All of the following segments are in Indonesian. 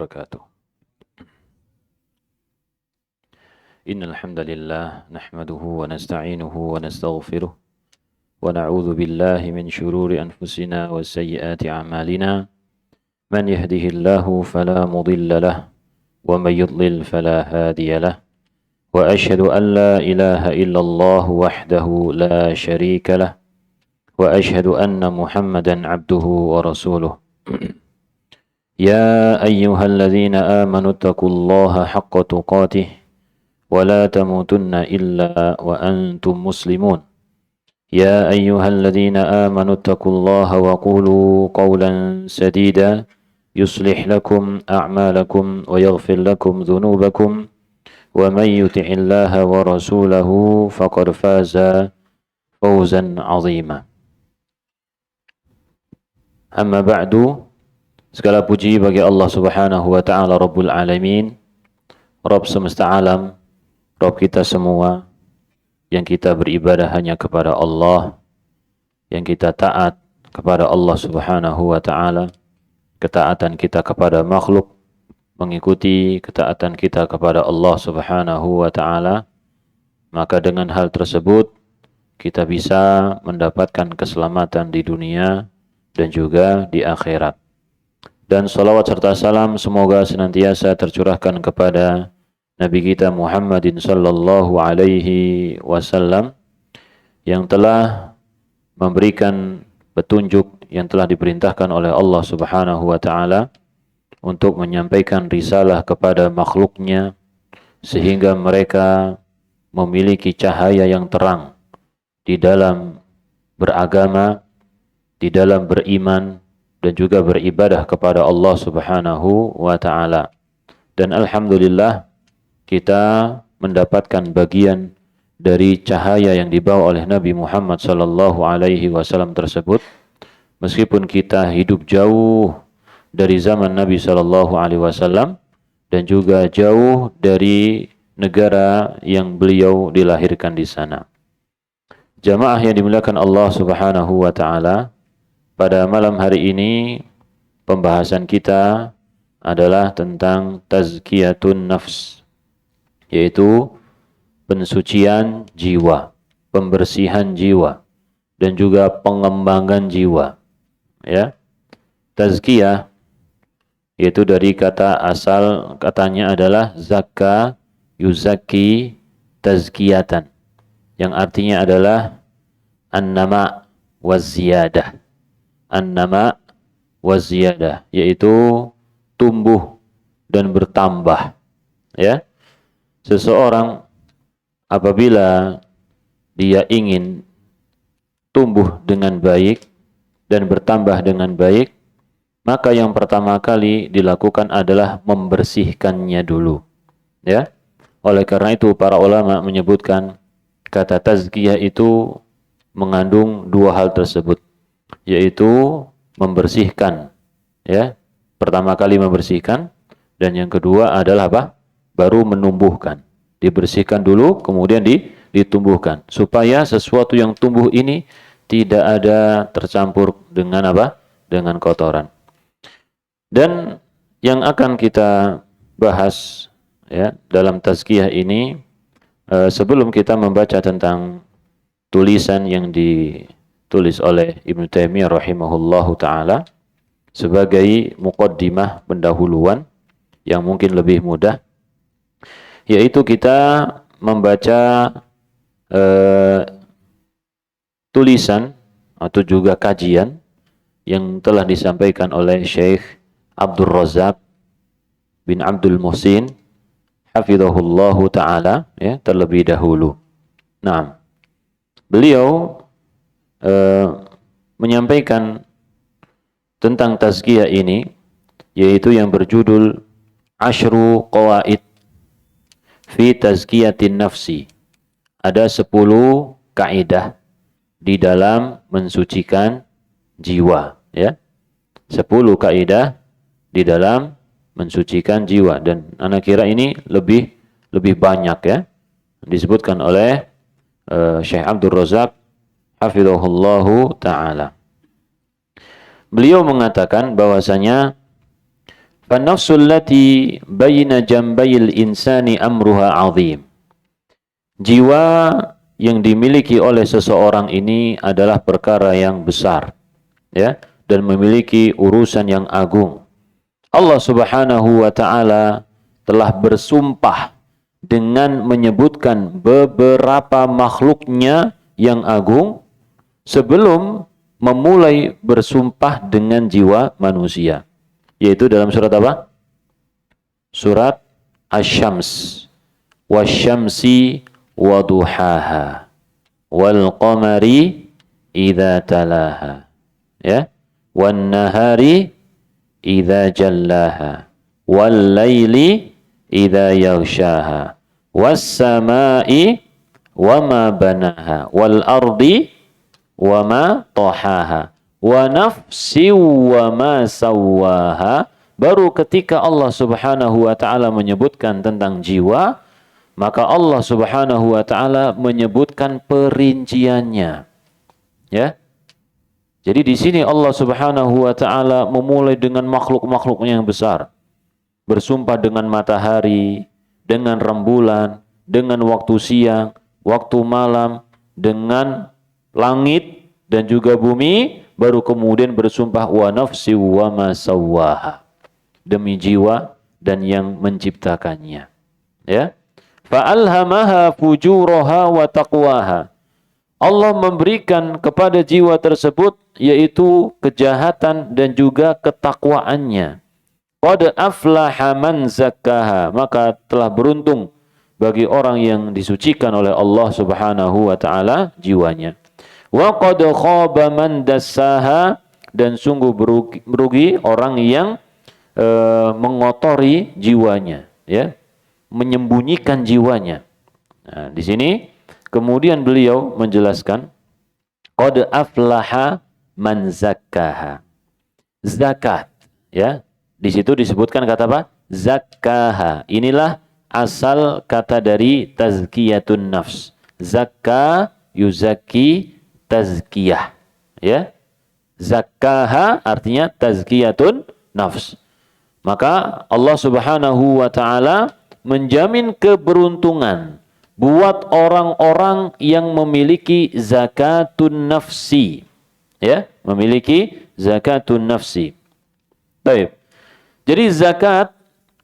وبركاته. إن الحمد لله نحمده ونستعينه ونستغفره ونعوذ بالله من شرور أنفسنا وسيئات أعمالنا. من يهده الله فلا مضل له ومن يضلل فلا هادي له وأشهد أن لا إله إلا الله وحده لا شريك له وأشهد أن محمدا عبده ورسوله. يا أيها الذين آمنوا اتقوا الله حق تقاته ولا تموتن إلا وأنتم مسلمون. يا أيها الذين آمنوا اتقوا الله وقولوا قولا سديدا يصلح لكم أعمالكم ويغفر لكم ذنوبكم ومن يطع الله ورسوله فقد فاز فوزا عظيما. أما بعد, segala puji bagi Allah Subhanahu wa taala Rabbul Alamin, Rabb semesta alam, Rabb kita semua, yang kita beribadah hanya kepada Allah, yang kita taat kepada Allah Subhanahu wa taala. Ketaatan kita kepada makhluk mengikuti ketaatan kita kepada Allah Subhanahu wa taala, maka dengan hal tersebut kita bisa mendapatkan keselamatan di dunia dan juga di akhirat. Dan salawat serta salam semoga senantiasa tercurahkan kepada Nabi kita Muhammadin sallallahu alaihi wasallam yang telah memberikan petunjuk yang telah diperintahkan oleh Allah Subhanahu wa taala untuk menyampaikan risalah kepada makhluknya sehingga mereka memiliki cahaya yang terang di dalam beragama, di dalam beriman dan juga beribadah kepada Allah Subhanahu wa taala. Dan alhamdulillah kita mendapatkan bagian dari cahaya yang dibawa oleh Nabi Muhammad sallallahu alaihi wasallam tersebut, meskipun kita hidup jauh dari zaman Nabi sallallahu alaihi wasallam dan juga jauh dari negara yang beliau dilahirkan di sana. Jamaah yang dimuliakan Allah Subhanahu wa taala, pada malam hari ini pembahasan kita adalah tentang tazkiyatun nafs, yaitu pensucian jiwa, pembersihan jiwa dan juga pengembangan jiwa. Ya. Tazkiyah yaitu dari kata asal katanya adalah zakka yuzaki tazkiyatan, yang artinya adalah an-nama waziyadah. An-nama waziyadah yaitu tumbuh dan bertambah. Ya. Seseorang apabila dia ingin tumbuh dengan baik dan bertambah dengan baik, maka yang pertama kali dilakukan adalah membersihkannya dulu. Ya. Oleh karena itu para ulama menyebutkan kata tazkiyah itu mengandung dua hal tersebut, yaitu membersihkan, ya. Pertama kali membersihkan, dan yang kedua adalah apa? Baru menumbuhkan. Dibersihkan dulu kemudian ditumbuhkan, supaya sesuatu yang tumbuh ini tidak ada tercampur dengan apa? Dengan kotoran. Dan yang akan kita bahas ya dalam tazkiyah ini, sebelum kita membaca tentang tulisan yang ditulis oleh Ibnu Taimiyah rahimahullahu taala sebagai muqaddimah pendahuluan yang mungkin lebih mudah, yaitu kita membaca tulisan atau juga kajian yang telah disampaikan oleh Syekh Abdul Razak bin Abdul Muhsin hafizahullahu taala ya terlebih dahulu. Nah, beliau menyampaikan tentang tazkiyah ini, yaitu yang berjudul Ashru Qawaid fi Tazkiyatin Nafsi. Ada 10 kaidah di dalam mensucikan jiwa, ya. 10 kaidah di dalam mensucikan jiwa, dan anak kira ini lebih banyak ya disebutkan oleh Syekh Abdul Razak hafizahullahu taala. Beliau mengatakan bahwasanya Fan-nafsul lati baina jambayil insani amruha 'azim. Jiwa yang dimiliki oleh seseorang ini adalah perkara yang besar, ya, dan memiliki urusan yang agung. Allah Subhanahu wa taala telah bersumpah dengan menyebutkan beberapa makhluknya yang agung sebelum memulai bersumpah dengan jiwa manusia, yaitu dalam surat apa? Surat Asy-Syams. Wasyamsi wa duhaha wal qamari idza talaha, ya, wan nahari idza jallaha wal laili idza yaghshaha was samai wama banaha wal ardi wama tahaha wa nafsi wama sawwaha. Baru ketika Allah Subhanahu wa taala menyebutkan tentang jiwa, maka Allah Subhanahu wa taala menyebutkan perinciannya. Ya. Jadi di sini Allah Subhanahu wa taala memulai dengan makhluk-makhluknya yang besar. Bersumpah dengan matahari, dengan rembulan, dengan waktu siang, waktu malam, dengan langit dan juga bumi, baru kemudian bersumpah wa nafsi wa ma sawwaha. Demi jiwa dan yang menciptakannya. Ya. Fa'alhamaha fujuraha wa taqwaha. Allah memberikan kepada jiwa tersebut yaitu kejahatan dan juga ketakwaannya. Qad aflaha man zakkaha. Maka telah beruntung bagi orang yang disucikan oleh Allah Subhanahu wa taala jiwanya. Wa qad khaba man dassaha. Dan sungguh merugi orang yang mengotori jiwanya, ya, menyembunyikan jiwanya. Nah, di sini kemudian beliau menjelaskan qad aflaha man zakkaha. Zakat, ya. Di situ disebutkan kata apa? Zakkaha. Inilah asal kata dari tazkiyatun nafs. Zakka yuzakki tazkiyah, ya. Zakkaha artinya tazkiyatun nafs. Maka Allah Subhanahu wa taala menjamin keberuntungan buat orang-orang yang memiliki zakatun nafsi. Ya, memiliki zakatun nafsi. Baik. Jadi zakat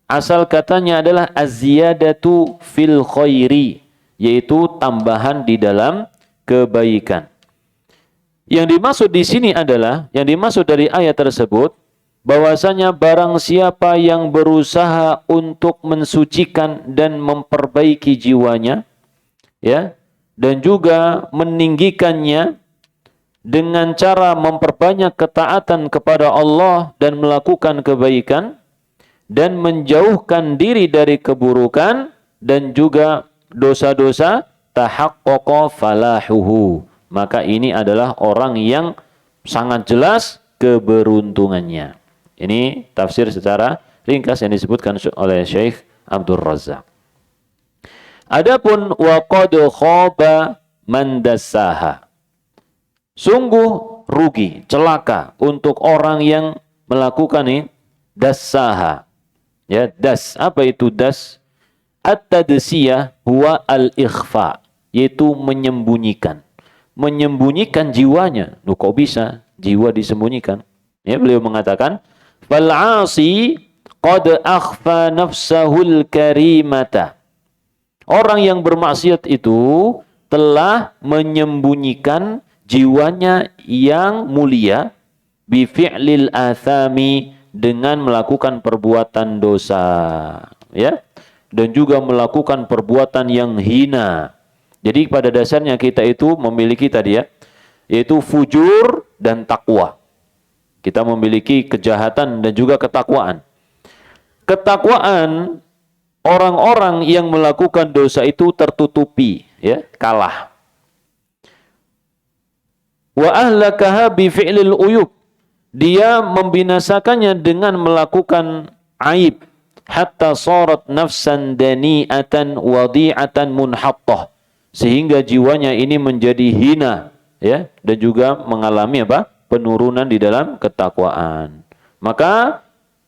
asal katanya adalah az-ziyadatu fil khairi, yaitu tambahan di dalam kebaikan. Yang dimaksud di sini adalah, yang dimaksud dari ayat tersebut, bahwasanya barang siapa yang berusaha untuk mensucikan dan memperbaiki jiwanya, ya, dan juga meninggikannya dengan cara memperbanyak ketaatan kepada Allah dan melakukan kebaikan dan menjauhkan diri dari keburukan dan juga dosa-dosa, tahaqqaqa falahuhu. Maka ini adalah orang yang sangat jelas keberuntungannya. Ini tafsir secara ringkas yang disebutkan oleh Syekh Abdul Razzaq. Adapun wa qad khaba man dassaha. Sungguh rugi, celaka untuk orang yang melakukan ini dassaha. Ya, das. Apa itu das? At-tadsiyah huwa al-ikhfa, yaitu menyembunyikan. Menyembunyikan jiwanya. Loh, kok bisa jiwa disembunyikan? Ya, beliau mengatakan fal-'asi qad akhfa nafsahul karimata. Orang yang bermaksiat itu telah menyembunyikan jiwanya yang mulia bi fi'lil athami, dengan melakukan perbuatan dosa, ya, dan juga melakukan perbuatan yang hina. Jadi pada dasarnya kita itu memiliki tadi, ya, yaitu fujur dan takwa. Kita memiliki kejahatan dan juga ketakwaan. Ketakwaan orang-orang yang melakukan dosa itu tertutupi, ya, kalah. Wa ahlakaha bi fi'lil uyub. Dia membinasakannya dengan melakukan aib. Hatta sarat nafsan dani'atan wadi'atan munhattah. Sehingga jiwanya ini menjadi hina, ya, dan juga mengalami apa? Penurunan di dalam ketakwaan. Maka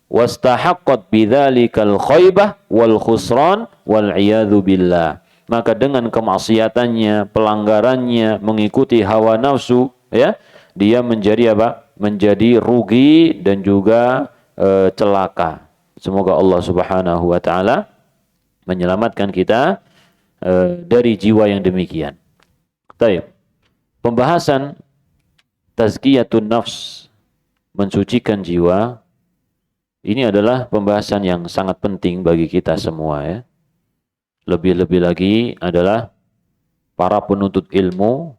wastahaqqat bidzalikal khaybah wal khusran wal iyadzu billah. Maka dengan kemaksiatannya, pelanggarannya, mengikuti hawa nafsu, ya, dia menjadi apa? Menjadi rugi dan juga celaka. Semoga Allah Subhanahu wa taala menyelamatkan kita dari jiwa yang demikian. Baik. Pembahasan tazkiyatun nafs, mensucikan jiwa, ini adalah pembahasan yang sangat penting bagi kita semua, ya. Lebih-lebih lagi adalah para penuntut ilmu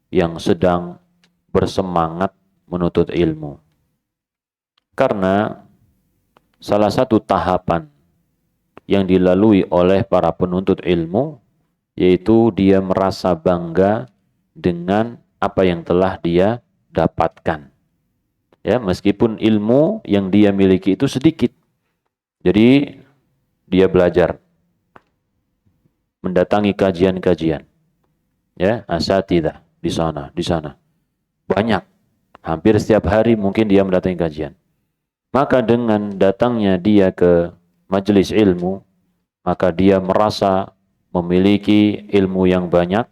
yang sedang bersemangat menuntut ilmu. Karena salah satu tahapan yang dilalui oleh para penuntut ilmu yaitu dia merasa bangga dengan apa yang telah dia dapatkan. Ya, meskipun ilmu yang dia miliki itu sedikit. Jadi dia belajar, mendatangi kajian-kajian, ya, asatidzah di sana, banyak, hampir setiap hari mungkin dia mendatangi kajian. Maka dengan datangnya dia ke majelis ilmu, maka dia merasa memiliki ilmu yang banyak,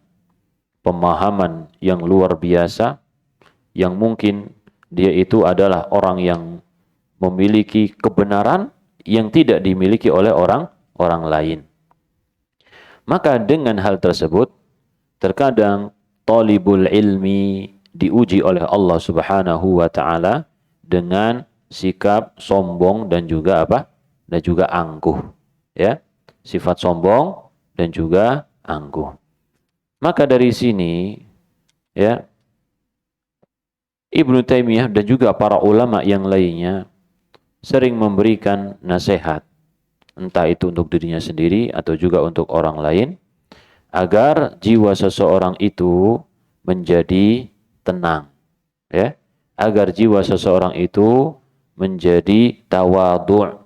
pemahaman yang luar biasa, yang mungkin dia itu adalah orang yang memiliki kebenaran yang tidak dimiliki oleh orang lain. Maka dengan hal tersebut, terkadang talibul ilmi diuji oleh Allah Subhanahu wa taala dengan sikap sombong dan juga apa? Dan juga angkuh, ya. Sifat sombong dan juga angkuh. Maka dari sini, ya, Ibnu Taimiyah dan juga para ulama yang lainnya sering memberikan nasihat, entah itu untuk dirinya sendiri atau juga untuk orang lain, agar jiwa seseorang itu menjadi tenang, ya, agar jiwa seseorang itu menjadi tawadhu'.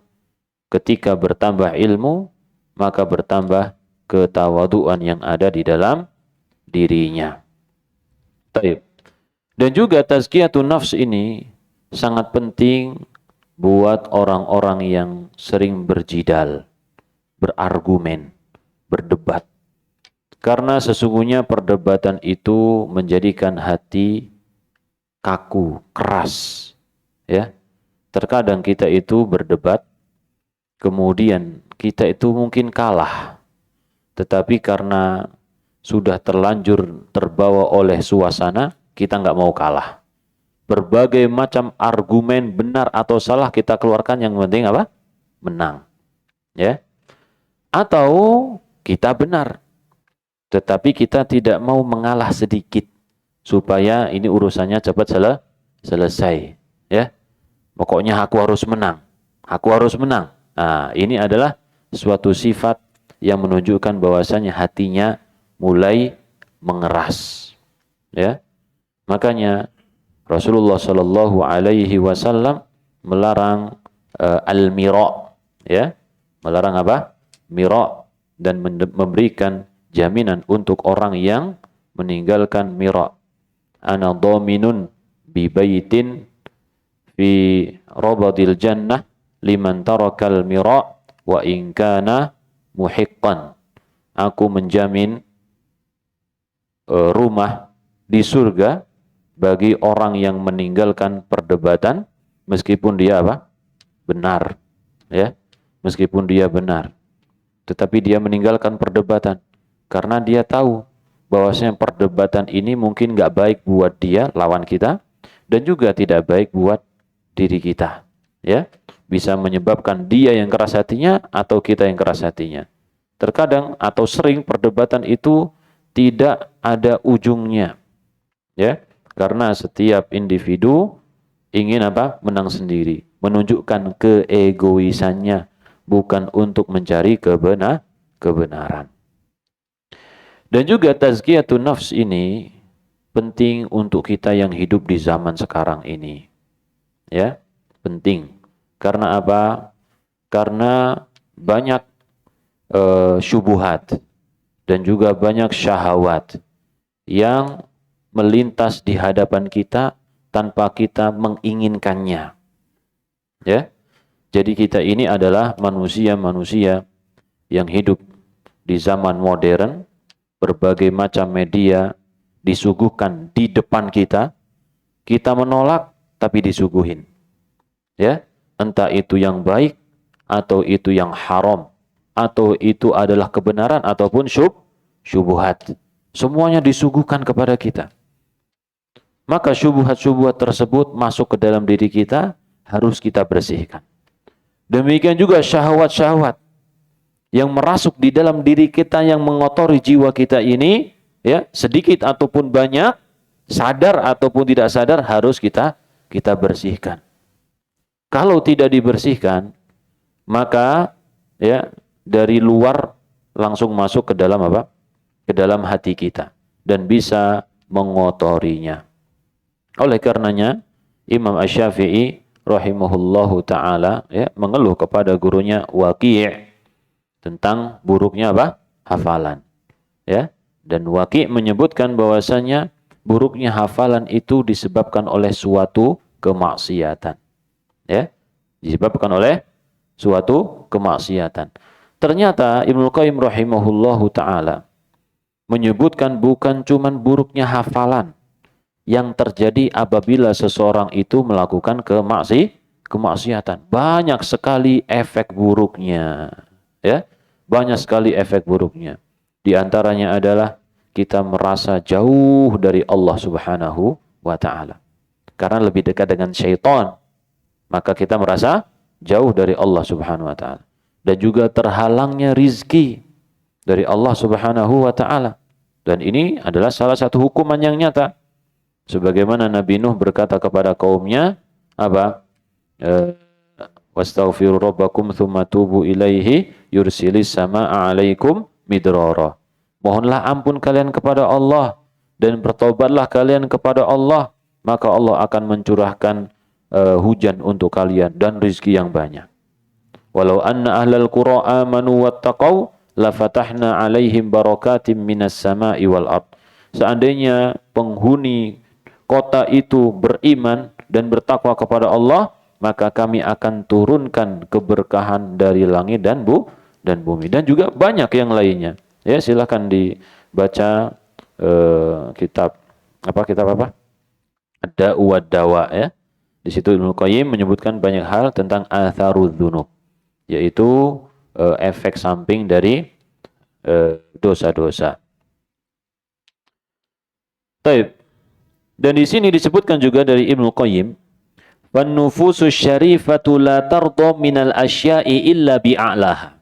Ketika bertambah ilmu, maka bertambah ketawaduan yang ada di dalam dirinya. Taib. Dan juga tazkiyatun nafs ini sangat penting buat orang-orang yang sering berjidal, berargumen, berdebat. Karena sesungguhnya perdebatan itu menjadikan hati kaku, keras, ya. Terkadang kita itu berdebat, kemudian kita itu mungkin kalah, tetapi karena sudah terlanjur terbawa oleh suasana, kita nggak mau kalah. Berbagai macam argumen benar atau salah kita keluarkan, yang penting apa? Menang, ya. Atau kita benar, tetapi kita tidak mau mengalah sedikit supaya ini urusannya cepat selesai, ya. Pokoknya aku harus menang. Aku harus menang. Nah, ini adalah suatu sifat yang menunjukkan bahwasanya hatinya mulai mengeras, ya. Makanya Rasulullah Shallallahu Alaihi Wasallam melarang al-mira', ya, melarang apa? Mira', dan memberikan jaminan untuk orang yang meninggalkan mira'. Ana dhaminun bi baitin fi rabadil jannah liman tarakal mira' wa in kana muhiqqan. Aku menjamin rumah di surga bagi orang yang meninggalkan perdebatan meskipun dia apa? Benar, ya. Meskipun dia benar, tetapi dia meninggalkan perdebatan karena dia tahu bahwasanya perdebatan ini mungkin nggak baik buat dia, lawan kita, dan juga tidak baik buat diri kita, ya. Bisa menyebabkan dia yang keras hatinya atau kita yang keras hatinya. Terkadang atau sering perdebatan itu tidak ada ujungnya, ya, karena setiap individu ingin apa? Menang sendiri, menunjukkan keegoisannya, bukan untuk mencari kebenaran. Dan juga tazkiyatun nafs ini penting untuk kita yang hidup di zaman sekarang ini, ya, penting. Karena apa? Karena banyak syubuhat dan juga banyak syahwat yang melintas di hadapan kita tanpa kita menginginkannya, ya. Jadi kita ini adalah manusia-manusia yang hidup di zaman modern, berbagai macam media disuguhkan di depan kita, kita menolak tapi disuguhin. Ya, entah itu yang baik atau itu yang haram, atau itu adalah kebenaran ataupun syubhat. Semuanya disuguhkan kepada kita. Maka syubhat-syubhat tersebut masuk ke dalam diri kita, harus kita bersihkan. Demikian juga syahwat-syahwat yang merasuk di dalam diri kita, yang mengotori jiwa kita ini, ya, sedikit ataupun banyak, sadar ataupun tidak sadar, harus kita bersihkan. Kalau tidak dibersihkan, maka ya dari luar langsung masuk ke dalam apa? Ke dalam hati kita dan bisa mengotorinya. Oleh karenanya Imam Asy-Syafi'i rahimahullahu taala ya mengeluh kepada gurunya Waqi' tentang buruknya apa? Hafalan. Ya. Dan Waqi' menyebutkan bahwasanya buruknya hafalan itu disebabkan oleh suatu kemaksiatan. Ya. Disebabkan oleh suatu kemaksiatan. Ternyata Ibnu Qayyim rahimahullahu taala menyebutkan bukan cuman buruknya hafalan yang terjadi apabila seseorang itu melakukan kemaksiatan. Banyak sekali efek buruknya. Ya, banyak sekali efek buruknya. Di antaranya adalah kita merasa jauh dari Allah Subhanahu wa taala. Karena lebih dekat dengan syaitan, maka kita merasa jauh dari Allah Subhanahu wa taala. Dan juga terhalangnya rizki dari Allah Subhanahu wa taala. Dan ini adalah salah satu hukuman yang nyata. Sebagaimana Nabi Nuh berkata kepada kaumnya, apa? Wastaghfiru rabbakum tsumma tubu ilaihi yursilis samaa'a 'alaikum midrara. Mohonlah ampun kalian kepada Allah dan bertobatlah kalian kepada Allah, maka Allah akan mencurahkan hujan untuk kalian dan rezeki yang banyak. Walau anna ahlal qura amanu wattaqau la fatahna 'alaihim barakatim minas sama'i wal ard. Seandainya penghuni kota itu beriman dan bertakwa kepada Allah, maka kami akan turunkan keberkahan dari langit dan bumi, dan juga banyak yang lainnya. Ya, silakan dibaca kitab apa? Ada Dawa ya. Di situ Ibnu Qayyim menyebutkan banyak hal tentang atharudz dzunub, yaitu efek samping dari dosa-dosa. Baik. Dan di sini disebutkan juga dari Ibnu Qayyim, "Wan-nufusus syarifatu la tardha minal asya'i illa bi'a'laha."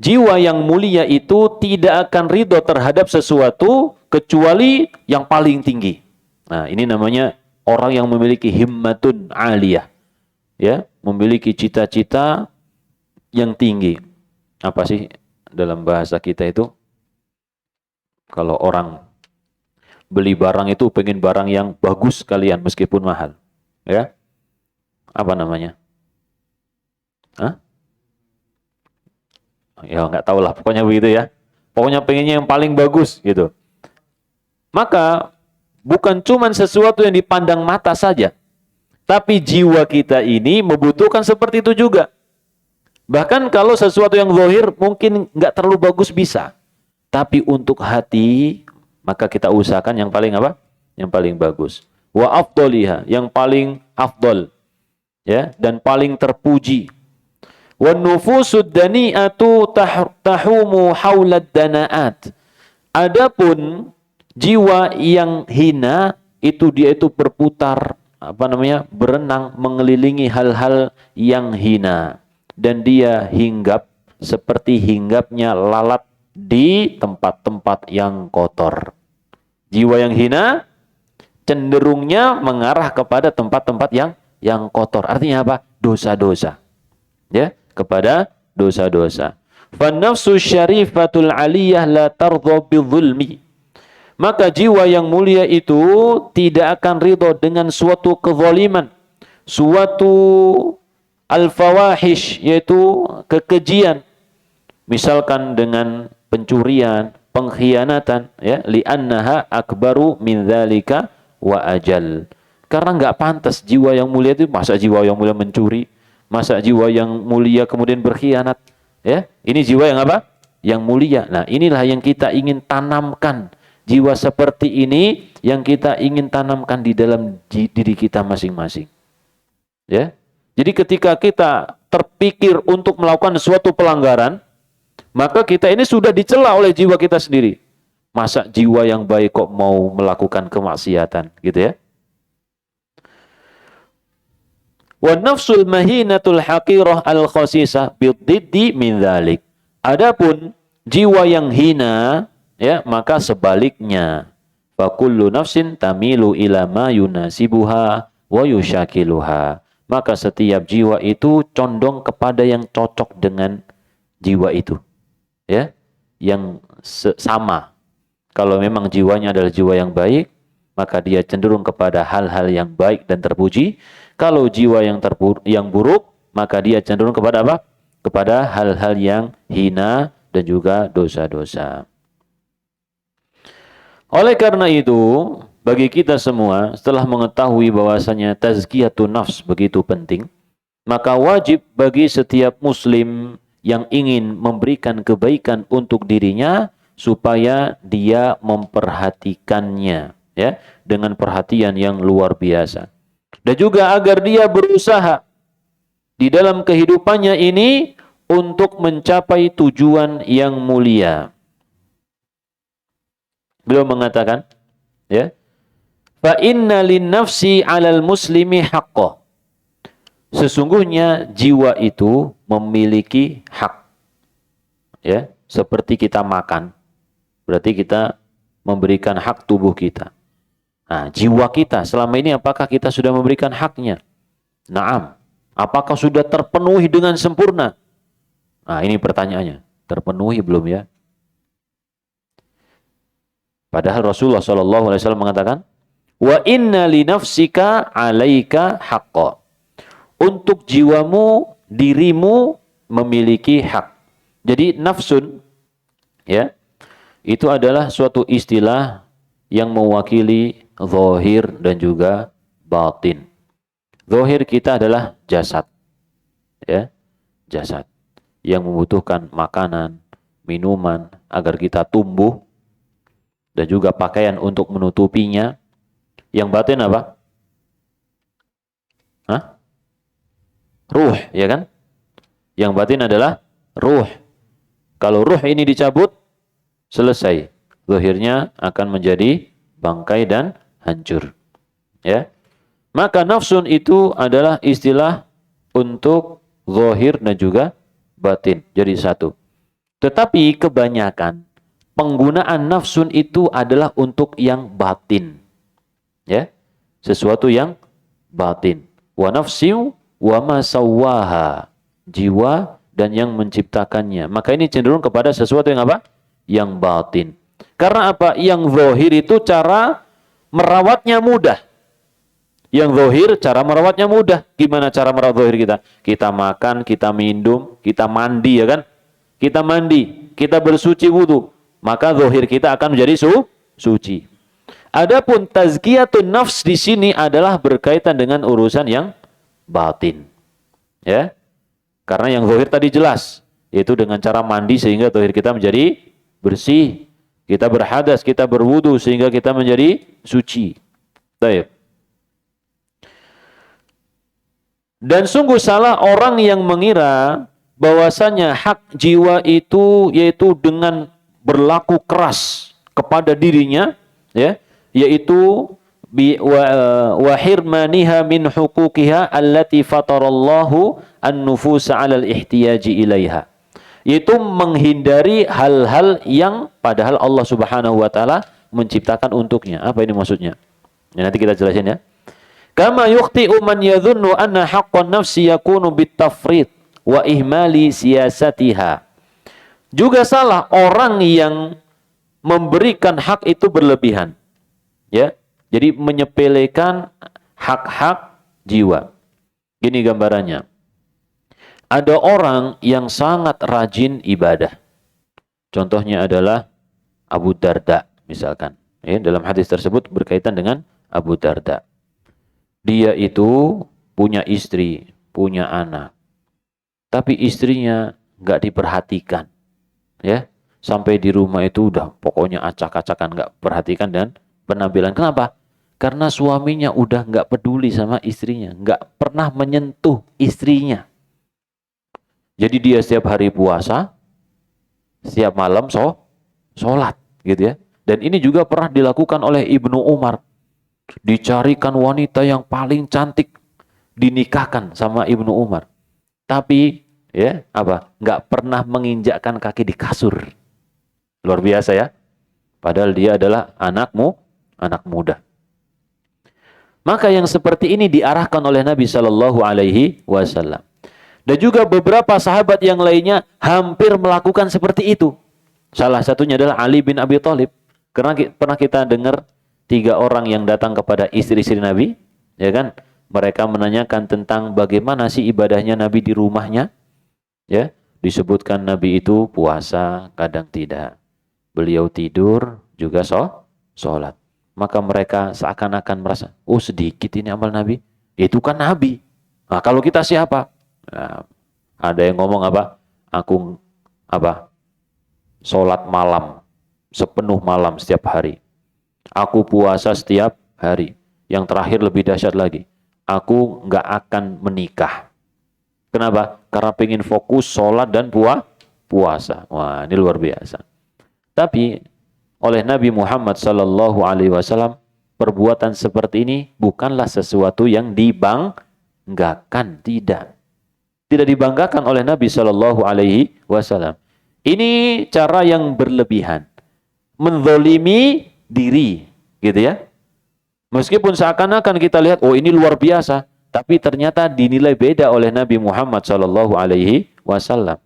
Jiwa yang mulia itu tidak akan ridho terhadap sesuatu kecuali yang paling tinggi. Nah, ini namanya orang yang memiliki himmatun aliyah. Ya, memiliki cita-cita yang tinggi. Apa sih dalam bahasa kita itu? Kalau orang beli barang itu pengen barang yang bagus sekalian meskipun mahal. Ya. Apa namanya? Hah? Ya nggak tahu lah, pokoknya begitu ya. Pokoknya pengennya yang paling bagus gitu. Maka bukan cuma sesuatu yang dipandang mata saja, tapi jiwa kita ini membutuhkan seperti itu juga. Bahkan kalau sesuatu yang zahir mungkin nggak terlalu bagus bisa, tapi untuk hati maka kita usahakan yang paling apa? Yang paling bagus. Wa afdoliha, yang paling afdol. Ya, dan paling terpuji. Wan nufusud dani'atu tahumu haulad danaat. Adapun jiwa yang hina itu dia itu berputar, berenang mengelilingi hal-hal yang hina, dan dia hinggap seperti hinggapnya lalat di tempat-tempat yang kotor. Jiwa yang hina cenderungnya mengarah kepada tempat-tempat yang kotor. Artinya apa? Dosa-dosa. Ya, kepada dosa-dosa. Fan-nafsu syarifatul aliyah la tardha bidzulmi. Maka jiwa yang mulia itu tidak akan ridho dengan suatu kezaliman, suatu al-fawahish, yaitu kekejian. Misalkan dengan pencurian, pengkhianatan, ya, li'annaha akbaru min dzalika wa ajal. Karena enggak pantas jiwa yang mulia itu, masa jiwa yang mulia mencuri, Masa jiwa yang mulia kemudian berkhianat? Ya, ini jiwa yang apa? Yang mulia. Nah, inilah yang kita ingin tanamkan. Jiwa seperti ini yang kita ingin tanamkan di dalam diri kita masing-masing. Ya. Jadi ketika kita terpikir untuk melakukan suatu pelanggaran, maka kita ini sudah dicela oleh jiwa kita sendiri. Masa jiwa yang baik kok mau melakukan kemaksiatan, gitu ya? Wa nafsul mahinatul haqirah al-khasisah bididdi min dzalik. Adapun jiwa yang hina, ya, maka sebaliknya. Fa kullu nafsin tamilu ila ma yunasibuha wa yushakiluha. Maka setiap jiwa itu condong kepada yang cocok dengan jiwa itu. Ya, yang sama. Kalau memang jiwanya adalah jiwa yang baik, maka dia cenderung kepada hal-hal yang baik dan terpuji. Kalau jiwa yang buruk, maka dia cenderung kepada apa? Kepada hal-hal yang hina dan juga dosa-dosa. Oleh karena itu, bagi kita semua, setelah mengetahui bahwasanya tazkiyatun nafs begitu penting, maka wajib bagi setiap muslim yang ingin memberikan kebaikan untuk dirinya, supaya dia memperhatikannya, ya, dengan perhatian yang luar biasa. Dan juga agar dia berusaha di dalam kehidupannya ini untuk mencapai tujuan yang mulia. Beliau mengatakan, ya, fa inna linnafsi 'alal muslimi haqqah. Sesungguhnya jiwa itu memiliki hak. Ya, seperti kita makan. Berarti kita memberikan hak tubuh kita. Nah, jiwa kita selama ini apakah kita sudah memberikan haknya? Naam. Apakah sudah terpenuhi dengan sempurna? Nah, ini pertanyaannya. Terpenuhi belum ya? Padahal Rasulullah SAW mengatakan, wa inna li nafsika 'alaika haqqo. Untuk jiwamu, dirimu memiliki hak. Jadi nafsun, ya, itu adalah suatu istilah yang mewakili zahir dan juga batin. Zahir kita adalah jasad, ya, jasad yang membutuhkan makanan, minuman agar kita tumbuh dan juga pakaian untuk menutupinya. Yang batin apa? Hah? Ruh, ya kan? Yang batin adalah ruh. Kalau ruh ini dicabut, selesai. Zahirnya akan menjadi bangkai dan hancur. Ya. Maka nafsun itu adalah istilah untuk zahir dan juga batin. Jadi satu. Tetapi kebanyakan penggunaan nafsun itu adalah untuk yang batin. Ya. Sesuatu yang batin. Wa nafsiu wa ma sawwaha. Jiwa dan yang menciptakannya. Maka ini cenderung kepada sesuatu yang apa? Yang batin. Karena apa? Yang zahir itu cara merawatnya mudah. Yang zahir cara merawatnya mudah. Gimana cara merawat zahir kita? Kita makan, kita minum, kita mandi, ya kan? Kita mandi, kita bersuci wudu, maka zahir kita akan menjadi suci. Adapun tazkiyatun nafs di sini adalah berkaitan dengan urusan yang batin. Ya. Karena yang zahir tadi jelas, yaitu dengan cara mandi sehingga zahir kita menjadi bersih. Kita berhadas, kita berwudu sehingga kita menjadi suci. Baik. Dan sungguh salah orang yang mengira bahwasanya hak jiwa itu yaitu dengan berlaku keras kepada dirinya, ya, yaitu wa hirmaniha min huquqiha allati fatarallahu an-nufusa 'alal ihtiyaji ilaiha. Yaitu menghindari hal-hal yang padahal Allah Subhanahu wa taala menciptakan untuknya. Apa ini maksudnya? Ya, nanti kita jelasin ya. Kama yukhti'u man yadhunnu anna haqqan nafsi yakunu bitafrid wa ihmali siyasatiha. Juga salah orang yang memberikan hak itu berlebihan. Ya. Jadi menyepelekan hak-hak jiwa. Gini gambarannya. Ada orang yang sangat rajin ibadah. Contohnya adalah Abu Darda misalkan. Ya, dalam hadis tersebut berkaitan dengan Abu Darda. Dia itu punya istri, punya anak. tapi istrinya nggak diperhatikan, ya, sampai di rumah itu udah pokoknya acak-acakan, nggak perhatikan dan penampilan. Kenapa? Karena suaminya udah nggak peduli sama istrinya, nggak pernah menyentuh istrinya. Jadi dia setiap hari puasa, setiap malam sholat, gitu ya. Dan ini juga pernah dilakukan oleh Ibnu Umar. Dicarikan wanita yang paling cantik, dinikahkan sama Ibnu Umar. Tapi ya apa? Nggak pernah menginjakkan kaki di kasur. Luar biasa ya. Padahal dia adalah anak muda. Maka yang seperti ini diarahkan oleh Nabi Shallallahu Alaihi Wasallam. Dan juga beberapa sahabat yang lainnya hampir melakukan seperti itu. Salah satunya adalah Ali bin Abi Thalib. Karena pernah kita dengar 3 orang yang datang kepada istri-istri Nabi, ya kan? Mereka menanyakan tentang bagaimana sih ibadahnya Nabi di rumahnya. Ya, disebutkan Nabi itu puasa, kadang tidak. Beliau tidur juga sholat. Maka mereka seakan-akan merasa, oh sedikit ini amal Nabi. Itu kan Nabi. Nah, kalau kita siapa? Nah, ada yang ngomong apa? Aku sholat malam, sepenuh malam setiap hari. Aku puasa setiap hari. Yang terakhir lebih dahsyat lagi. Aku nggak akan menikah. Kenapa? Karena pengen fokus sholat dan puasa. Wah, ini luar biasa. Tapi oleh Nabi Muhammad Sallallahu Alaihi Wasallam, perbuatan seperti ini bukanlah sesuatu yang dibanggakan, tidak dibanggakan oleh Nabi Sallallahu Alaihi Wasallam. Ini cara yang berlebihan, menzalimi diri, gitu ya. Meskipun seakan-akan kita lihat, oh ini luar biasa, tapi ternyata dinilai beda oleh Nabi Muhammad Sallallahu Alaihi Wasallam.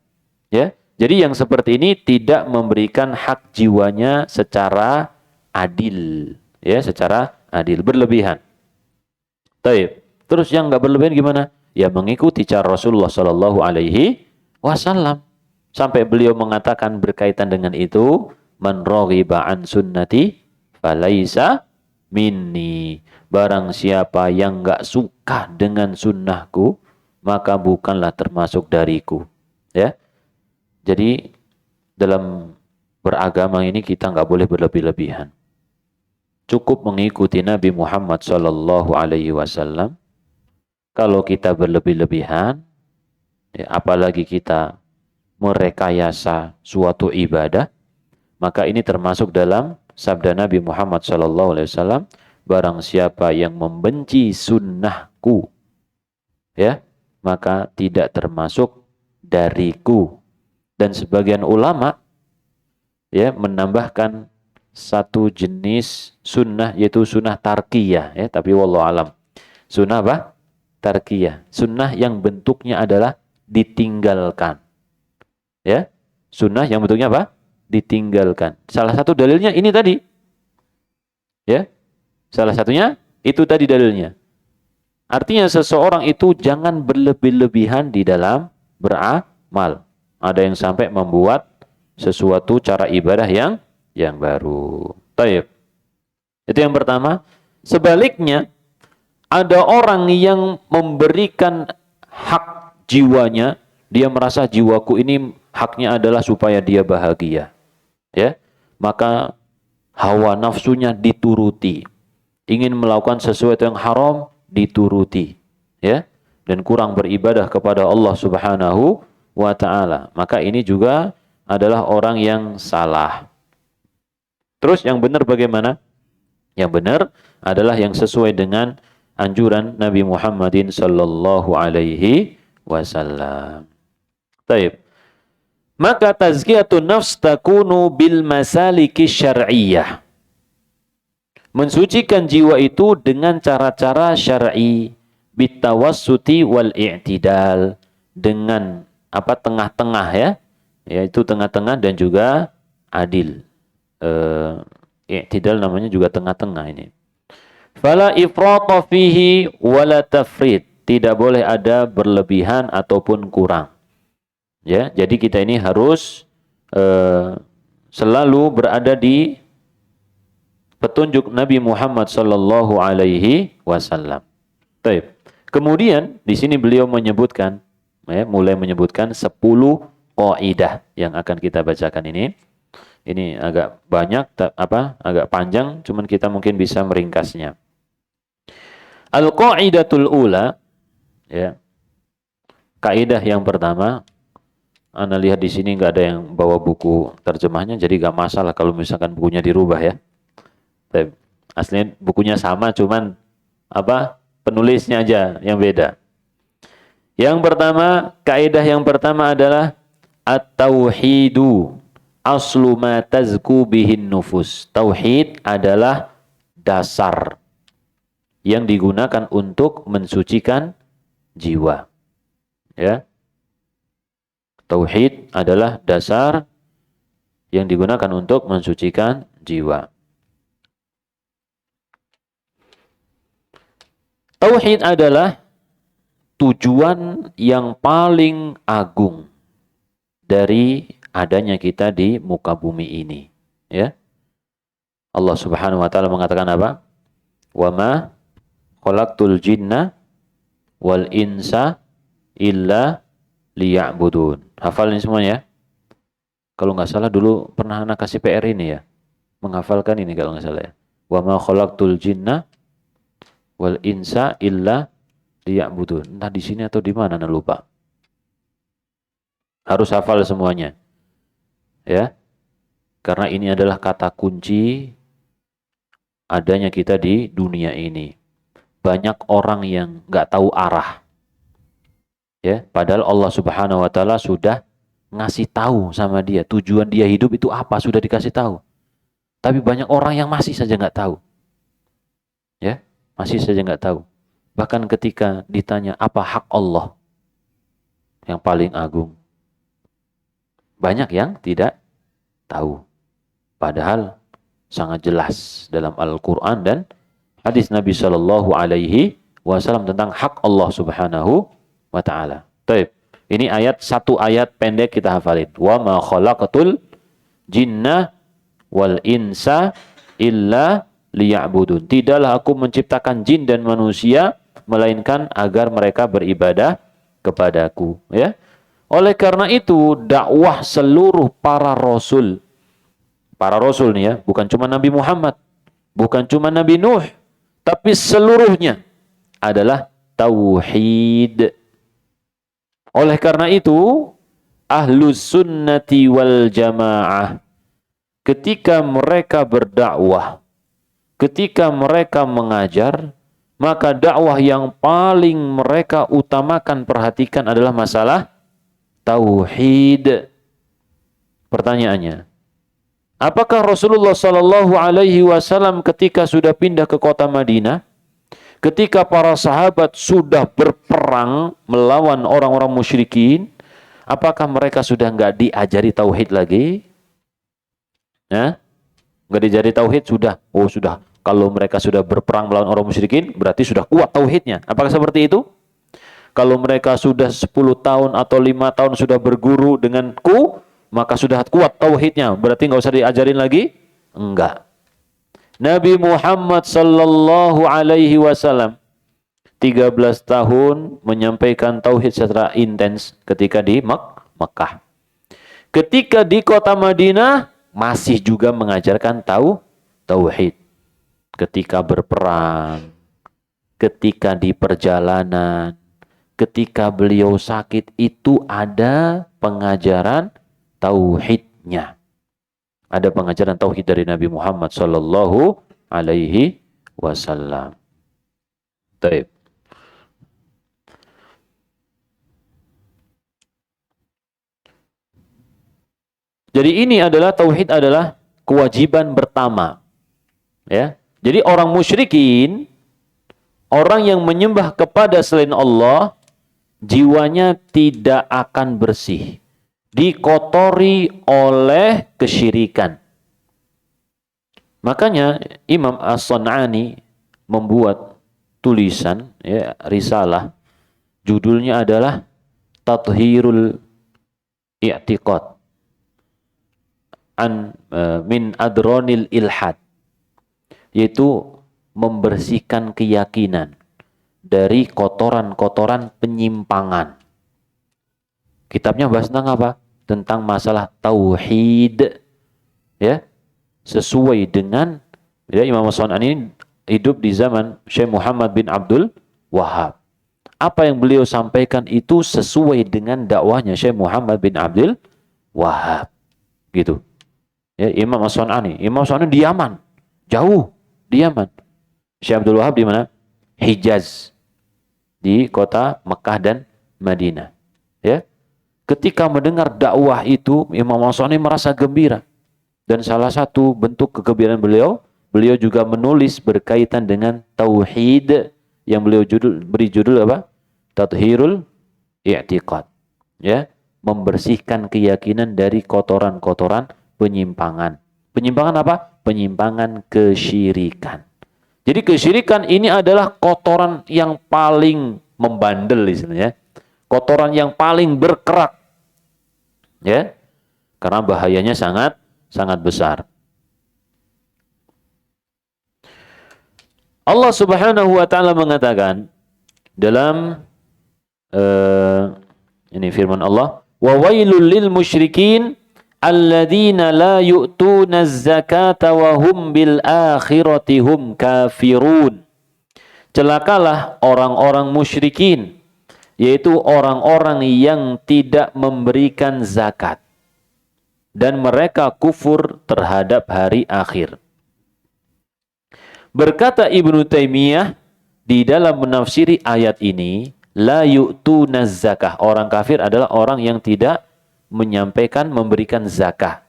Ya. Jadi yang seperti ini tidak memberikan hak jiwanya secara adil, ya, secara adil, berlebihan. Taib. Terus yang nggak berlebihan gimana? Ya mengikuti cara Rasulullah Sallallahu Alaihi Wasallam. Sampai beliau mengatakan berkaitan dengan itu, man raghiba an sunnati falaisa minni. Barang siapa yang nggak suka dengan sunnahku, maka bukanlah termasuk dariku. Ya. Jadi dalam beragama ini kita nggak boleh berlebih-lebihan. Cukup mengikuti Nabi Muhammad Sallallahu Alaihi Wasallam. Kalau kita berlebih-lebihan, ya, apalagi kita merekayasa suatu ibadah, maka ini termasuk dalam sabda Nabi Muhammad Sallallahu Alaihi Wasallam. Barang siapa yang membenci sunnahku, ya, maka tidak termasuk dariku. Dan sebagian ulama, ya, menambahkan satu jenis sunnah, yaitu sunnah tarkiyah, ya, tapi wallahu alam. Sunnah apa? Tarkiyah. Sunnah yang bentuknya adalah ditinggalkan. Ya. Sunnah yang bentuknya apa? Ditinggalkan. Salah satu dalilnya ini tadi. Ya. Salah satunya itu tadi dalilnya. Artinya seseorang itu jangan berlebih-lebihan di dalam beramal. Ada yang sampai membuat sesuatu cara ibadah yang baru. Taib. Itu yang pertama. Sebaliknya, ada orang yang memberikan hak jiwanya, dia merasa jiwaku ini haknya adalah supaya dia bahagia. Ya. Maka hawa nafsunya dituruti. Ingin melakukan sesuatu yang haram dituruti. Ya. Dan kurang beribadah kepada Allah Subhanahu wa ta'ala. Maka ini juga adalah orang yang salah. Terus yang benar bagaimana? Yang benar adalah yang sesuai dengan anjuran Nabi Muhammadin sallallahu alaihi wasallam. Baik. Maka tazkiyatun nafs takunu bil masaliki syar'iyyah. Mensucikan jiwa itu dengan cara-cara syar'i, bitawassuti wal i'tidal, dengan tengah-tengah, ya, yaitu tengah-tengah dan juga adil. I'tidal namanya juga tengah-tengah ini. Fala ifrata fihi wala tafrid, tidak boleh ada berlebihan ataupun kurang. Ya, jadi kita ini harus selalu berada di petunjuk Nabi Muhammad sallallahu alaihi wasallam. Baik. Kemudian di sini beliau menyebutkan ya, mulai menyebutkan 10 qaidah yang akan kita bacakan ini. Ini agak banyak, agak panjang, cuman kita mungkin bisa meringkasnya. Al-qaidatul ula, ya. Kaidah yang pertama, Anda lihat di sini nggak ada yang bawa buku terjemahnya, jadi nggak masalah kalau misalkan bukunya dirubah ya. Aslinya bukunya sama, cuman penulisnya aja yang beda. Yang pertama, kaidah yang pertama adalah at-tauhidu aslu ma tazku bihin nufus. Tauhid adalah dasar yang digunakan untuk mensucikan jiwa. Ya. Tauhid adalah dasar yang digunakan untuk mensucikan jiwa. Tauhid adalah tujuan yang paling agung dari adanya kita di muka bumi ini, ya. Allah Subhanahu wa taala mengatakan apa? Wa ma khalaqtul jinna wal insa illa liya'budun. Hafal ini semuanya. Kalau nggak salah dulu pernah anak kasih PR ini ya. Menghafalkan ini kalau nggak salah ya. Wa ma khalaqtul jinna wal insa illa liya'budun. Entah di sini atau di mana, anda lupa. Harus hafal semuanya. Ya. Karena ini adalah kata kunci adanya kita di dunia ini. Banyak orang yang nggak tahu arah. Ya, padahal Allah Subhanahu wa taala sudah ngasih tahu sama dia tujuan dia hidup itu apa, sudah dikasih tahu. Tapi banyak orang yang masih saja nggak tahu. Ya, masih saja nggak tahu. Bahkan ketika ditanya apa hak Allah yang paling agung, banyak yang tidak tahu. Padahal sangat jelas dalam Al-Quran dan hadis Nabi Shallallahu Alaihi Wasallam tentang hak Allah Subhanahu wa Ta'ala. Baik, ini satu ayat pendek kita hafalin. Wa ma khalaqatul jinna wal insa illa liya'budun. Tidaklah aku menciptakan jin dan manusia melainkan agar mereka beribadah kepadaku. Ya. Oleh karena itu dakwah seluruh para rasul nih ya, bukan cuma Nabi Muhammad, bukan cuma Nabi Nuh, tapi seluruhnya adalah tauhid. Oleh karena itu, ahlus sunnati wal jamaah, ketika mereka berdakwah, ketika mereka mengajar, maka dakwah yang paling mereka utamakan, perhatikan, adalah masalah tauhid. Pertanyaannya, apakah Rasulullah Sallallahu Alaihi Wasallam ketika sudah pindah ke kota Madinah, ketika para sahabat sudah berperang melawan orang-orang musyrikin, apakah mereka sudah nggak diajari tauhid lagi? Nggak diajari tauhid sudah? Oh sudah. Kalau mereka sudah berperang melawan orang musyrikin, berarti sudah kuat tauhidnya. Apakah seperti itu? Kalau mereka sudah 10 tahun atau 5 tahun sudah berguru denganku, maka sudah kuat tauhidnya, berarti nggak usah diajarin lagi? Enggak. Nabi Muhammad sallallahu alaihi wasallam 13 tahun menyampaikan tauhid secara intens ketika di Mekah. Ketika di kota Madinah masih juga mengajarkan tauhid. Ketika berperang, ketika di perjalanan, ketika beliau sakit, itu ada pengajaran tauhidnya. Ada pengajaran tauhid dari Nabi Muhammad sallallahu alaihi wasallam. Baik. Jadi ini adalah tauhid adalah kewajiban pertama. Ya. Jadi orang musyrikin, orang yang menyembah kepada selain Allah, jiwanya tidak akan bersih, dikotori oleh kesyirikan. Makanya Imam As-San'ani membuat tulisan, ya, risalah, judulnya adalah Tathhirul I'tiqad min adronil ilhad, yaitu membersihkan keyakinan dari kotoran-kotoran penyimpangan. Kitabnya bahas tentang apa? Tentang masalah tauhid. Ya, sesuai dengan ya, Imam As-San'ani ini hidup di zaman Syekh Muhammad bin Abdul Wahab. Apa yang beliau sampaikan itu sesuai dengan dakwahnya Syekh Muhammad bin Abdul Wahab. Gitu. Ya, Imam As-San'ani. Imam As-San'ani di Yaman. Jauh di Yaman. Syekh Abdul Wahab di mana? Hijaz. Di kota Mekah dan Madinah. Ya. Ketika mendengar dakwah itu, Imam As-San'ani merasa gembira. Dan salah satu bentuk kegembiraan beliau, beliau juga menulis berkaitan dengan tauhid yang beliau beri judul apa? Tathhirul i'tiqad. Ya, membersihkan keyakinan dari kotoran-kotoran penyimpangan. Penyimpangan apa? Penyimpangan kesyirikan. Jadi kesyirikan ini adalah kotoran yang paling membandel istilahnya. Kotoran yang paling berkerak. Ya. Karena bahayanya sangat besar. Allah Subhanahu wa taala mengatakan dalam ini firman Allah, wa wailul lil musyrikin alladzina la yu'tuna az-zakata wa hum bil akhirati hum kafirun. Celakalah orang-orang musyrikin, yaitu orang-orang yang tidak memberikan zakat dan mereka kufur terhadap hari akhir. Berkata Ibnu Taimiyah di dalam menafsiri ayat ini, la yu'tuna zakah. Orang kafir adalah orang yang tidak menyampaikan memberikan zakah.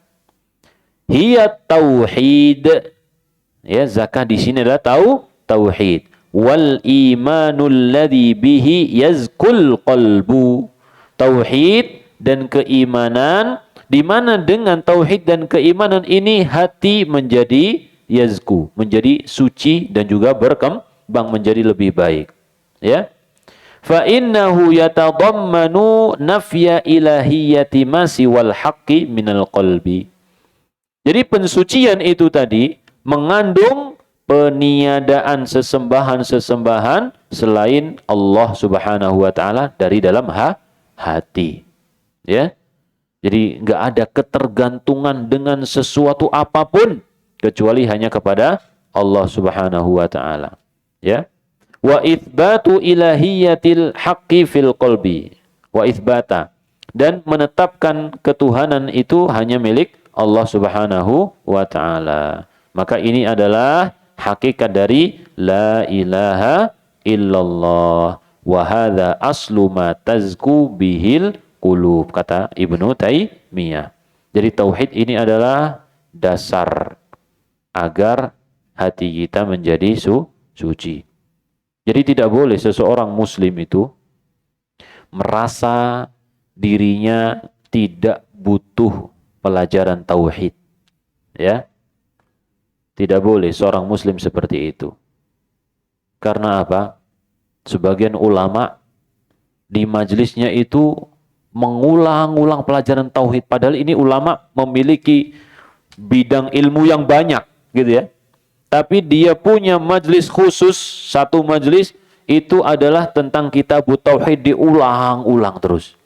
Hiya tauhid. Ya, zakah di sini adalah tauhid. Wal imanul ladzi bihi yazkul qalbu. Tauhid dan keimanan di mana dengan tauhid dan keimanan ini hati menjadi yazku, menjadi suci dan juga berkembang menjadi lebih baik. Ya. Fa innahu yatadammanu nafya ilahiyyati ma siwal haqqi minal qalbi. Jadi pensucian itu tadi mengandung peniadaan sesembahan-sesembahan selain Allah Subhanahu wa taala dari dalam hati. Ya. Jadi nggak ada ketergantungan dengan sesuatu apapun kecuali hanya kepada Allah Subhanahu wa taala. Ya. Wa itsbatu ilahiyatil haqqi fil qalbi. Wa itsbata, dan menetapkan ketuhanan itu hanya milik Allah Subhanahu wa taala. Maka ini adalah hakikat dari la ilaha illallah wa hadza aslu ma tazku bihil qulub, kata Ibnu Taimiyah. Jadi tauhid ini adalah dasar agar hati kita menjadi suci. Jadi tidak boleh seseorang muslim itu merasa dirinya tidak butuh pelajaran tauhid. Ya. Tidak boleh seorang muslim seperti itu. Karena apa? Sebagian ulama di majelisnya itu mengulang-ulang pelajaran tauhid, padahal ini ulama memiliki bidang ilmu yang banyak, gitu ya. Tapi dia punya majelis khusus, satu majelis itu adalah tentang kitab tauhid, diulang-ulang terus.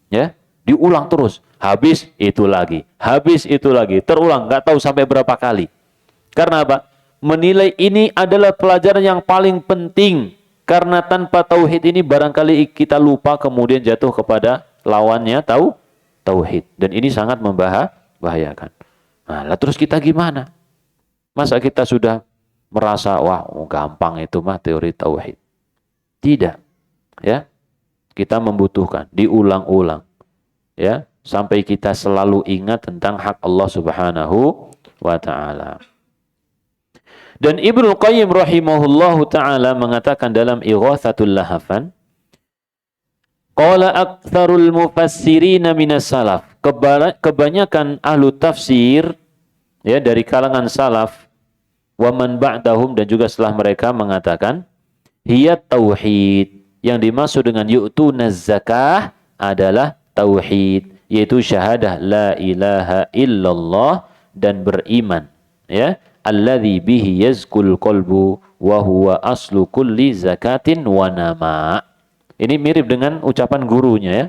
Ya, diulang terus. Habis itu lagi, terulang, nggak tahu sampai berapa kali. Karena apa? Menilai ini adalah pelajaran yang paling penting. Karena tanpa tauhid ini barangkali kita lupa kemudian jatuh kepada lawannya tauhid. Dan ini sangat membahayakan. Nah, terus kita gimana? Masa kita sudah merasa wah gampang itu mah teori tauhid? Tidak. Ya. Kita membutuhkan diulang-ulang. Ya, sampai kita selalu ingat tentang hak Allah Subhanahu wa taala. Dan Ibnu Qayyim rahimahullahu ta'ala mengatakan dalam Ighatsatul Lahafan, qala aktsarul mufassirina minas salaf, kebanyakan ahlu tafsir ya dari kalangan salaf wa man ba'dahum, dan juga setelah mereka, mengatakan hiya tauhid, yang dimaksud dengan yu'tunaz zakah adalah tauhid, yaitu syahadah la ilaha illallah dan beriman, ya, alladzi bihi yazkul qalbu wa huwa aslu kulli zakatin wa nama. Ini mirip dengan ucapan gurunya, ya.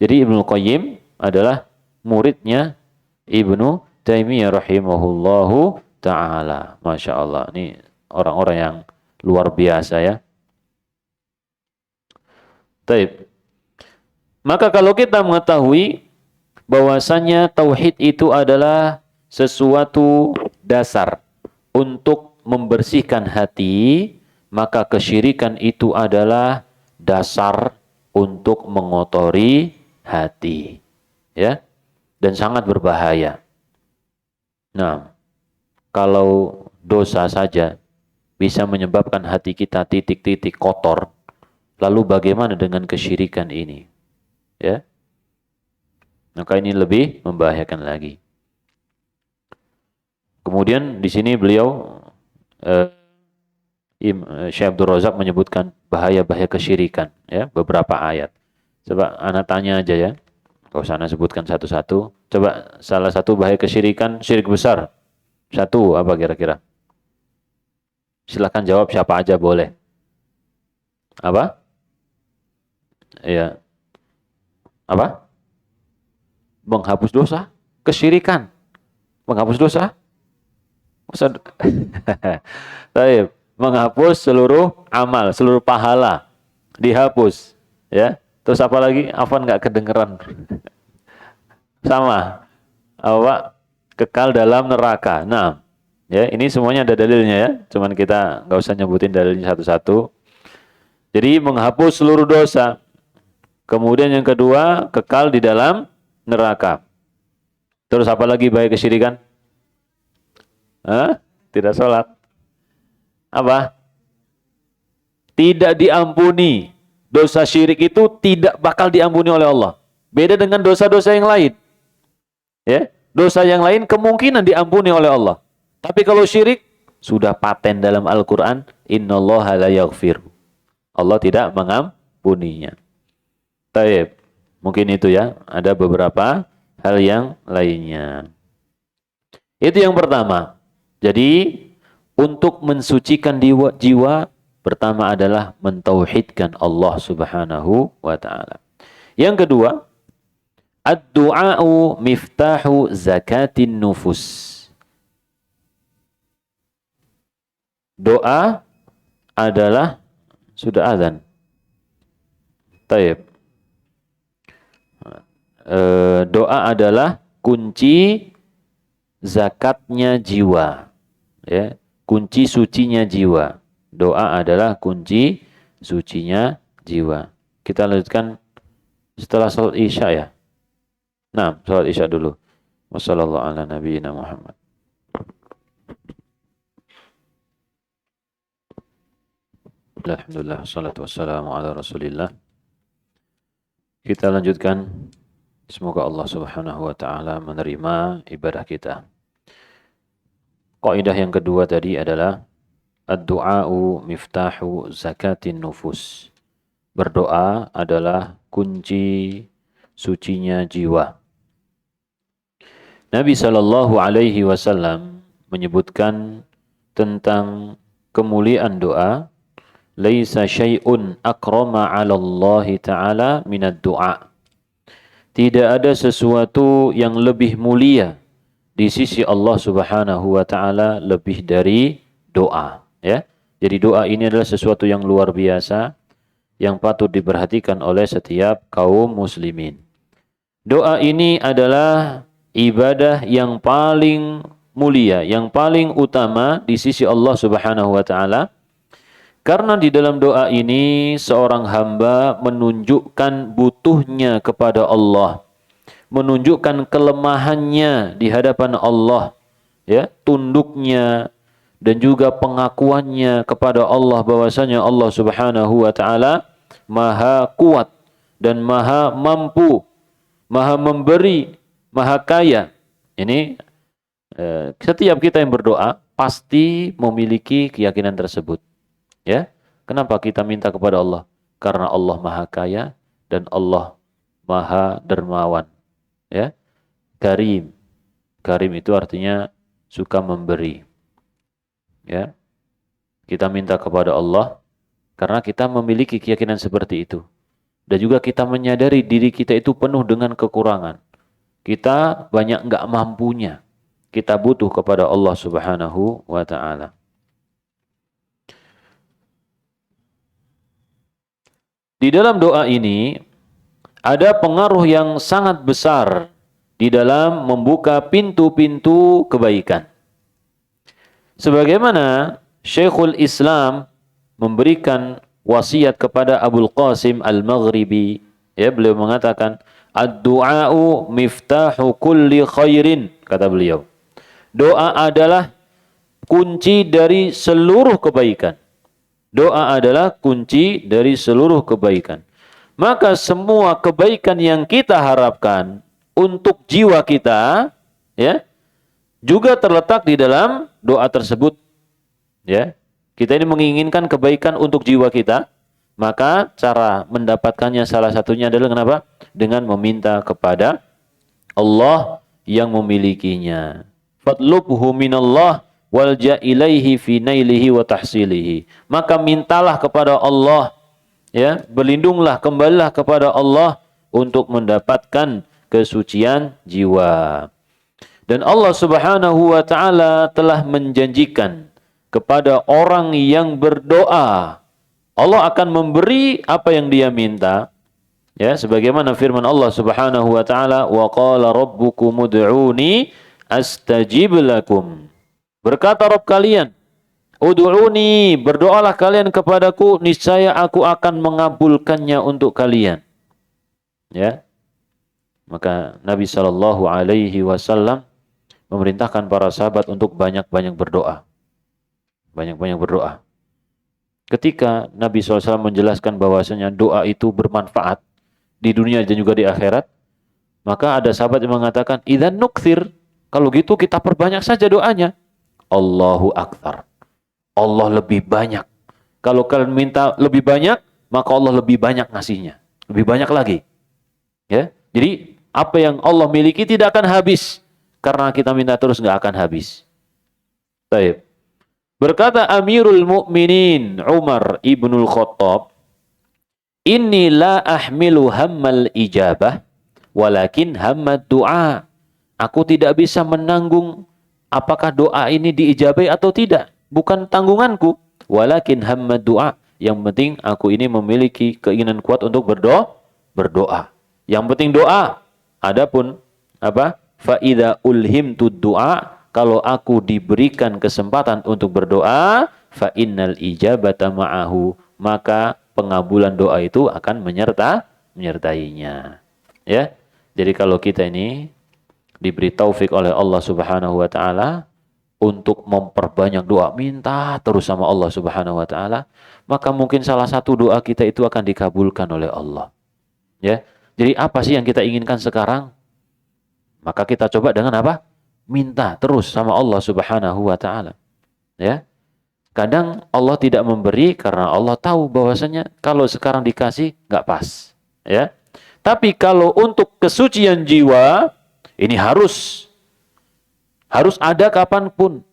Jadi Ibnu Qayyim adalah muridnya Ibnu Taimiyah rahimahullahu ta'ala. Masya Allah. Ini orang-orang yang luar biasa ya. Taib. Maka kalau kita mengetahui bahwasanya tauhid itu adalah sesuatu dasar untuk membersihkan hati, maka kesyirikan itu adalah dasar untuk mengotori hati. Ya. Dan sangat berbahaya. Nah, kalau dosa saja bisa menyebabkan hati kita titik-titik kotor, lalu bagaimana dengan kesyirikan ini? Ya, maka ini lebih membahayakan lagi. Kemudian di sini beliau Syekh Abdul Razak menyebutkan bahaya-bahaya kesyirikan, ya, beberapa ayat. Coba anak tanya aja ya, kalau sana sebutkan satu-satu. Coba salah satu bahaya kesyirikan, syirik besar. Satu apa kira-kira? Silakan jawab siapa aja boleh. Apa? Iya. Apa? Menghapus dosa, kesyirikan. Menghapus dosa? Baik, menghapus seluruh amal, seluruh pahala dihapus, ya. Terus apa lagi? Afwan nggak kedengeran. Sama. Apa? Kekal dalam neraka. Nah, ya, ini semuanya ada dalilnya ya. Cuman kita nggak usah nyebutin dalilnya satu-satu. Jadi menghapus seluruh dosa. Kemudian yang kedua, kekal di dalam neraka. Terus apa lagi bahaya kesyirikan? Hah? Tidak sholat. Apa? Tidak diampuni. Dosa syirik itu tidak bakal diampuni oleh Allah. Beda dengan dosa-dosa yang lain. Ya, dosa yang lain kemungkinan diampuni oleh Allah. Tapi kalau syirik, sudah paten dalam Al-Quran, innallaha la yaghfiru. Allah tidak mengampuninya. Taib. Mungkin itu ya, ada beberapa hal yang lainnya. Itu yang pertama. Jadi, untuk mensucikan jiwa, pertama adalah mentauhidkan Allah Subhanahu wa ta'ala. Yang kedua, ad-du'a'u miftahu zakatin nufus. Doa adalah sudah azan. Taib. Doa adalah kunci zakatnya jiwa, ya, kunci sucinya jiwa. Doa adalah kunci sucinya jiwa. Kita lanjutkan setelah salat Isya ya. Nah, salat Isya dulu. Wassallallahu ala nabiyyina Muhammad. Alhamdulillah, salatu wassalamu ala Rasulillah. Kita lanjutkan. Semoga Allah Subhanahu wa ta'ala menerima ibadah kita. Kaidah yang kedua tadi adalah ad-du'a'u miftahu zakatin nufus. Berdoa adalah kunci sucinya jiwa. Nabi sallallahu alaihi wasallam menyebutkan tentang kemuliaan doa, laisa syai'un akrama 'ala Allah ta'ala minad du'a. Tidak ada sesuatu yang lebih mulia di sisi Allah Subhanahu wa ta'ala lebih dari doa, ya. Jadi doa ini adalah sesuatu yang luar biasa yang patut diperhatikan oleh setiap kaum muslimin. Doa ini adalah ibadah yang paling mulia, yang paling utama di sisi Allah Subhanahu wa ta'ala. Karena di dalam doa ini seorang hamba menunjukkan butuhnya kepada Allah, menunjukkan kelemahannya di hadapan Allah, ya, tunduknya dan juga pengakuannya kepada Allah bahwasanya Allah Subhanahu wa taala Maha kuat dan Maha mampu, Maha memberi, Maha kaya. Ini setiap kita yang berdoa pasti memiliki keyakinan tersebut. Ya, kenapa kita minta kepada Allah? Karena Allah Maha Kaya dan Allah Maha Dermawan. Ya, Karim. Karim itu artinya suka memberi. Ya, kita minta kepada Allah karena kita memiliki keyakinan seperti itu. Dan juga kita menyadari diri kita itu penuh dengan kekurangan. Kita banyak nggak mampunya. Kita butuh kepada Allah Subhanahu wa Ta'ala. Di dalam doa ini ada pengaruh yang sangat besar di dalam membuka pintu-pintu kebaikan. Sebagaimana Syekhul Islam memberikan wasiat kepada Abul Qasim Al-Maghribi, ya, beliau mengatakan, ad-du'a'u miftahu kulli khairin, kata beliau. Doa adalah kunci dari seluruh kebaikan. Doa adalah kunci dari seluruh kebaikan. Maka semua kebaikan yang kita harapkan untuk jiwa kita, ya, juga terletak di dalam doa tersebut. Ya, kita ini menginginkan kebaikan untuk jiwa kita, maka cara mendapatkannya salah satunya adalah kenapa? Dengan meminta kepada Allah yang memilikinya. Fatlubhu minallah walja ilaihi fi nailihi wa tahsilihi. Maka mintalah kepada Allah, ya, berlindunglah, kembalilah kepada Allah untuk mendapatkan kesucian jiwa. Dan Allah Subhanahu wa Ta'ala telah menjanjikan kepada orang yang berdoa, Allah akan memberi apa yang dia minta. Ya, sebagaimana firman Allah Subhanahu wa Ta'ala, wa qala rabbukum ud'uni astajib lakum. Berkata Rabb kalian, ud'uni, berdoalah kalian kepadaku, niscaya aku akan mengabulkannya untuk kalian. Ya. Maka Nabi sallallahu alaihi wasallam memerintahkan para sahabat untuk banyak-banyak berdoa. Banyak-banyak berdoa. Ketika Nabi SAW menjelaskan bahwasanya doa itu bermanfaat di dunia dan juga di akhirat, maka ada sahabat yang mengatakan, idzan nukthir, kalau gitu kita perbanyak saja doanya. Allahu akbar. Allah lebih banyak. Kalau kalian minta lebih banyak, maka Allah lebih banyak ngasihnya. Lebih banyak lagi. Ya. Jadi apa yang Allah miliki tidak akan habis. Karena kita minta terus nggak akan habis. Baik. Berkata Amirul Mukminin Umar ibnul Khattab, inni la ahmilu hammal ijabah, walakin hammad du'a. Aku tidak bisa menanggung apakah doa ini diijabai atau tidak. Bukan tanggunganku. Walakin hammad du'a. Yang penting aku ini memiliki keinginan kuat untuk berdoa. Yang penting doa. Adapun apa? Fa idza ulhimtu du'a, kalau aku diberikan kesempatan untuk berdoa, fa innal ijabata ma'ahu, maka pengabulan doa itu akan menyertainya. Ya. Jadi kalau kita ini diberi taufik oleh Allah Subhanahu wa Ta'ala untuk memperbanyak doa, minta terus sama Allah Subhanahu wa Ta'ala, maka mungkin salah satu doa kita itu akan dikabulkan oleh Allah. Ya. Jadi apa sih yang kita inginkan sekarang? Maka kita coba dengan apa? Minta terus sama Allah Subhanahu wa Ta'ala. Ya. Kadang Allah tidak memberi karena Allah tahu bahwasanya kalau sekarang dikasih nggak pas. Ya. Tapi kalau untuk kesucian jiwa, ini harus ada kapanpun.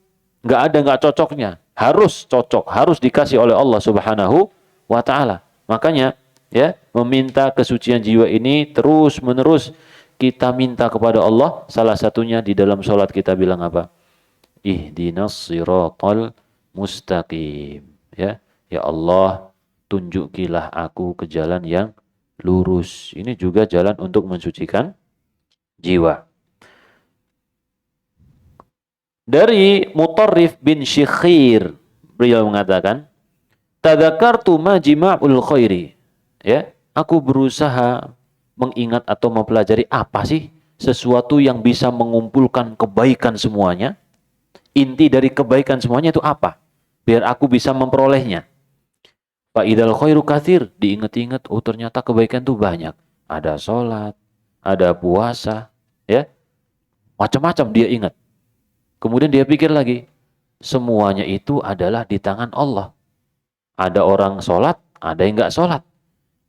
Nggak cocoknya. Harus cocok, harus dikasih oleh Allah Subhanahu wa Ta'ala. Makanya, ya, meminta kesucian jiwa ini terus-menerus kita minta kepada Allah. Salah satunya di dalam sholat kita bilang apa? Ihdinas siratal mustaqim. Ya, ya Allah, tunjukilah aku ke jalan yang lurus. Ini juga jalan untuk mensucikan jiwa. Dari Mutarrif bin Syikhir, beliau mengatakan, tadzakartu majma'ul khairi. Ya, aku berusaha mengingat atau mempelajari apa sih sesuatu yang bisa mengumpulkan kebaikan semuanya. Inti dari kebaikan semuanya itu apa? Biar aku bisa memperolehnya. Fa idzal khairu katsir, diingat-ingat, oh ternyata kebaikan itu banyak. Ada sholat, ada puasa, ya. Macam-macam dia ingat. Kemudian dia pikir lagi, semuanya itu adalah di tangan Allah. Ada orang sholat, ada yang nggak sholat.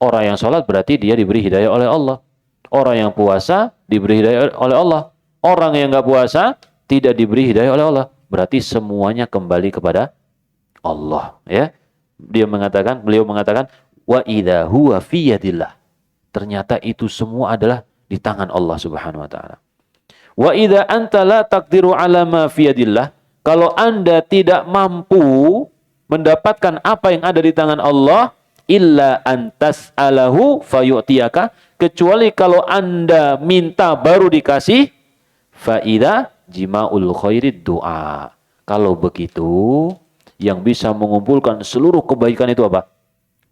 Orang yang sholat berarti dia diberi hidayah oleh Allah. Orang yang puasa diberi hidayah oleh Allah. Orang yang nggak puasa tidak diberi hidayah oleh Allah. Berarti semuanya kembali kepada Allah. Ya, beliau mengatakan, wa idza huwa fi yadillah. Ternyata itu semua adalah di tangan Allah Subhanahu wa taala. Wa idza anta la taqdiru ala ma fi yadillah, kalau Anda tidak mampu mendapatkan apa yang ada di tangan Allah, illa antas alahu fayu'tiyaka, kecuali kalau Anda minta baru dikasih, fa idza jima'ul khairid du'a. Kalau begitu, yang bisa mengumpulkan seluruh kebaikan itu apa?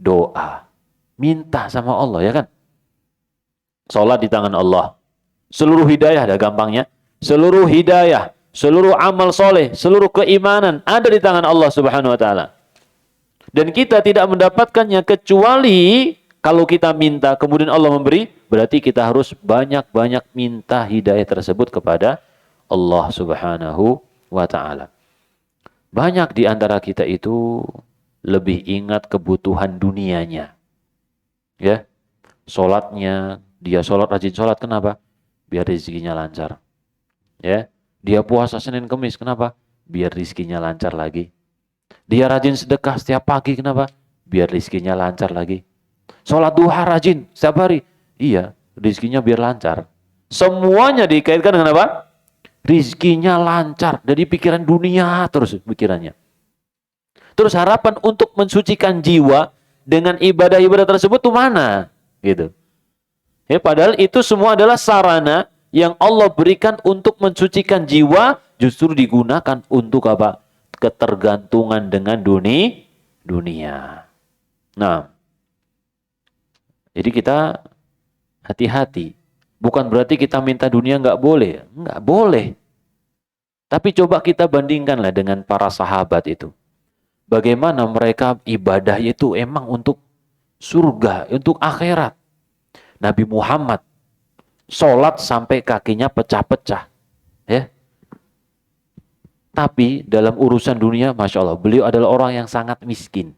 Doa. Minta sama Allah, ya kan? Salat di tangan Allah. Seluruh hidayah, ada gampangnya. Seluruh hidayah, seluruh amal soleh, seluruh keimanan ada di tangan Allah Subhanahu wa taala. Dan kita tidak mendapatkannya kecuali kalau kita minta, kemudian Allah memberi, berarti kita harus banyak-banyak minta hidayah tersebut kepada Allah Subhanahu wa taala. Banyak di antara kita itu lebih ingat kebutuhan dunianya. Ya. Salatnya, dia salat, rajin salat, kenapa? Biar rezekinya lancar. Ya. Dia puasa Senin Kemis, kenapa? Biar rezekinya lancar lagi. Dia rajin sedekah setiap pagi, kenapa? Biar rezekinya lancar lagi. Salat duha rajin setiap hari. Iya, rezekinya biar lancar. Semuanya dikaitkan dengan apa? Rizkinya lancar. Dari pikiran dunia terus pikirannya. Terus harapan untuk mensucikan jiwa dengan ibadah-ibadah tersebut tuh mana? Gitu. Ya, padahal itu semua adalah sarana yang Allah berikan untuk mensucikan jiwa, justru digunakan untuk apa? Ketergantungan dengan dunia. Nah, jadi kita hati-hati. Bukan berarti kita minta dunia nggak boleh. Nggak boleh. Tapi coba kita bandingkanlah dengan para sahabat itu. Bagaimana mereka ibadah itu emang untuk surga, untuk akhirat. Nabi Muhammad sholat sampai kakinya pecah-pecah. Ya. Tapi dalam urusan dunia, Masya Allah, beliau adalah orang yang sangat miskin.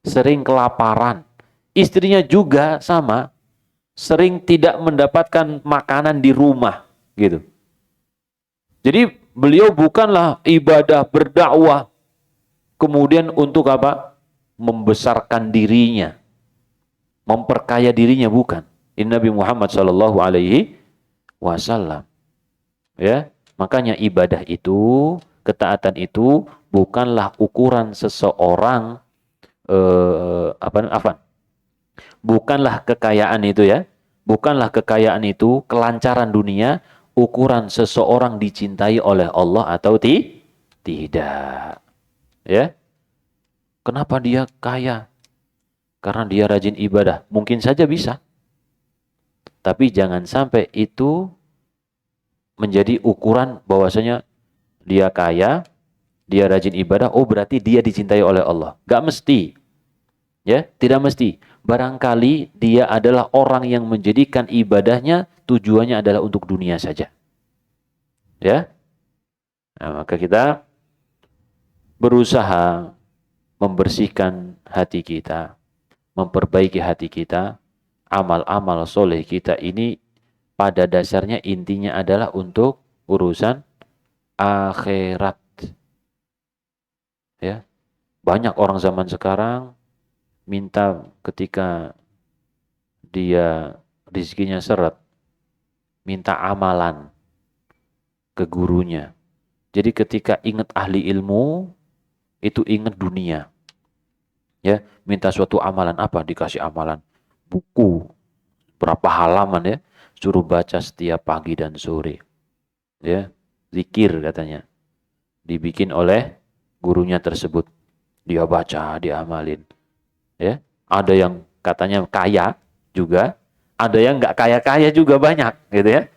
Sering kelaparan. Istrinya juga sama. Sering tidak mendapatkan makanan di rumah, gitu. Jadi beliau bukanlah ibadah berdakwah kemudian untuk apa? Membesarkan dirinya, memperkaya dirinya, bukan. Ini Nabi Muhammad Shallallahu Alaihi Wasallam. Ya, makanya ibadah itu, ketaatan itu bukanlah ukuran seseorang bukanlah kekayaan itu, ya. Bukanlah kekayaan itu, kelancaran dunia, ukuran seseorang dicintai oleh Allah atau tidak. Ya. Kenapa dia kaya? Karena dia rajin ibadah. Mungkin saja bisa. Tapi jangan sampai itu menjadi ukuran bahwasanya dia kaya, dia rajin ibadah, oh berarti dia dicintai oleh Allah. Gak mesti. Ya, tidak mesti. Barangkali dia adalah orang yang menjadikan ibadahnya tujuannya adalah untuk dunia saja. Ya. Nah, maka kita berusaha membersihkan hati kita, memperbaiki hati kita, amal-amal soleh kita ini pada dasarnya intinya adalah untuk urusan akhirat. Ya. Banyak orang zaman sekarang minta ketika dia rezekinya seret, minta amalan ke gurunya. Jadi ketika ingat ahli ilmu, itu ingat dunia. Ya, minta suatu amalan apa? Dikasih amalan buku berapa halaman, ya, suruh baca setiap pagi dan sore. Ya, zikir katanya. Dibikin oleh gurunya tersebut. Dia baca, dia amalin. Ya, ada yang katanya kaya juga, ada yang nggak kaya-kaya juga banyak, gitu ya.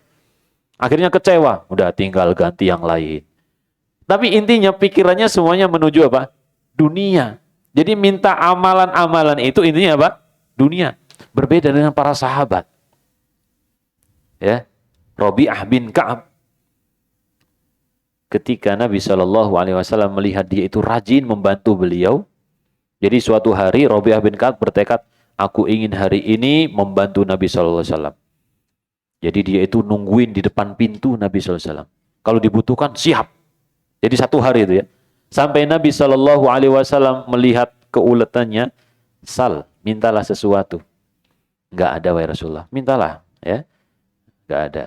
Akhirnya kecewa, udah tinggal ganti yang lain. Tapi intinya pikirannya semuanya menuju apa? Dunia. Jadi minta amalan-amalan itu intinya apa? Dunia. Berbeda dengan para sahabat. Ya, Rabi'ah bin Ka'ab. Ketika Nabi Shallallahu Alaihi Wasallam melihat dia itu rajin membantu beliau, jadi suatu hari Rabi'ah bin Ka'ab bertekad, aku ingin hari ini membantu Nabi Shallallahu Alaihi Wasallam. Jadi dia itu nungguin di depan pintu Nabi Shallallahu Alaihi Wasallam. Kalau dibutuhkan siap. Jadi satu hari itu, ya. Sampai Nabi Shallallahu Alaihi Wasallam melihat keuletannya, sal, mintalah sesuatu. Nggak ada wahai Rasulullah. Mintalah, ya. Nggak ada.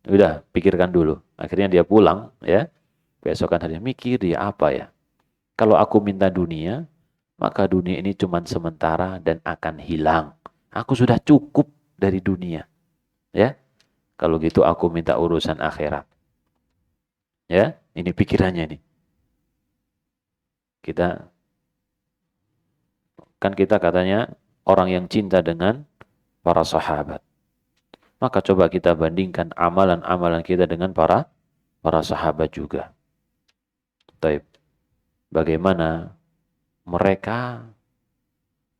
Udah, pikirkan dulu. Akhirnya dia pulang, ya. Besokan harinya mikir dia apa ya? Kalau aku minta dunia, maka dunia ini cuma sementara dan akan hilang. Aku sudah cukup dari dunia, ya. Kalau gitu aku minta urusan akhirat. Ya, ini pikirannya nih. Kita katanya orang yang cinta dengan para sahabat. Maka coba kita bandingkan amalan-amalan kita dengan para sahabat juga. Taib. Bagaimana mereka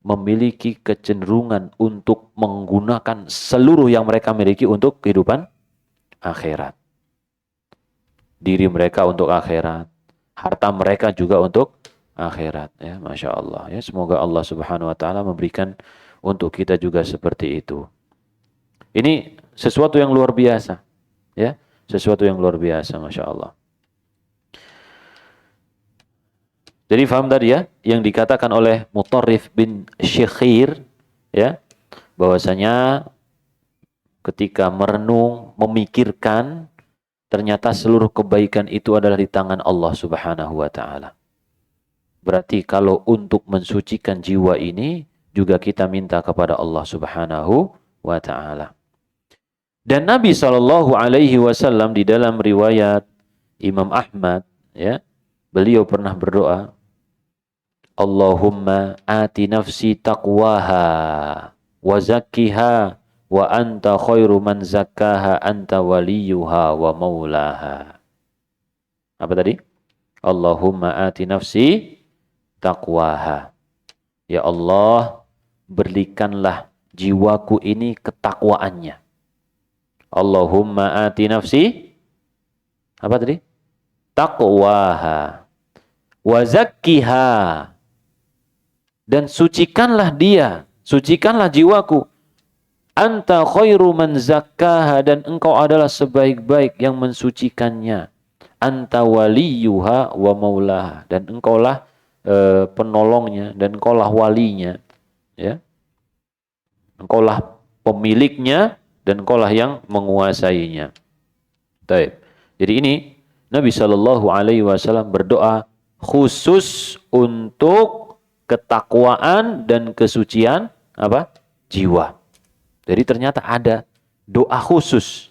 memiliki kecenderungan untuk menggunakan seluruh yang mereka miliki untuk kehidupan akhirat. Diri mereka untuk akhirat, harta mereka juga untuk akhirat, ya, Masya Allah, ya. Semoga Allah Subhanahu Wa Taala memberikan untuk kita juga seperti itu. Ini sesuatu yang luar biasa, ya, sesuatu yang luar biasa, Masya Allah. Jadi faham tadi ya, yang dikatakan oleh Mutarrif bin Syekhir, ya, bahwasanya ketika merenung, memikirkan, ternyata seluruh kebaikan itu adalah di tangan Allah Subhanahu Wa Taala. Berarti kalau untuk mensucikan jiwa ini, juga kita minta kepada Allah Subhanahu Wa Taala. Dan Nabi SAW di dalam riwayat Imam Ahmad, ya, beliau pernah berdoa, Allahumma ati nafsi taqwaha wa zakkiha wa anta khairu man zakkaha anta waliyuha wa maulaha. Apa tadi? Allahumma ati nafsi taqwaha. Ya Allah, berikanlah jiwaku ini ketakwaannya. Allahumma ati nafsi, apa tadi? Taqwaha wa zakkiha, dan sucikanlah dia, sucikanlah jiwaku. Anta khairu man zakkaha, dan engkau adalah sebaik-baik yang mensucikannya. Anta waliyuha wa maulaha, dan engkaulah penolongnya dan engkaulah walinya, ya. Engkaulah pemiliknya dan engkaulah yang menguasainya. Baik. Jadi ini Nabi SAW berdoa khusus untuk ketakwaan dan kesucian apa? Jiwa. Jadi ternyata ada doa khusus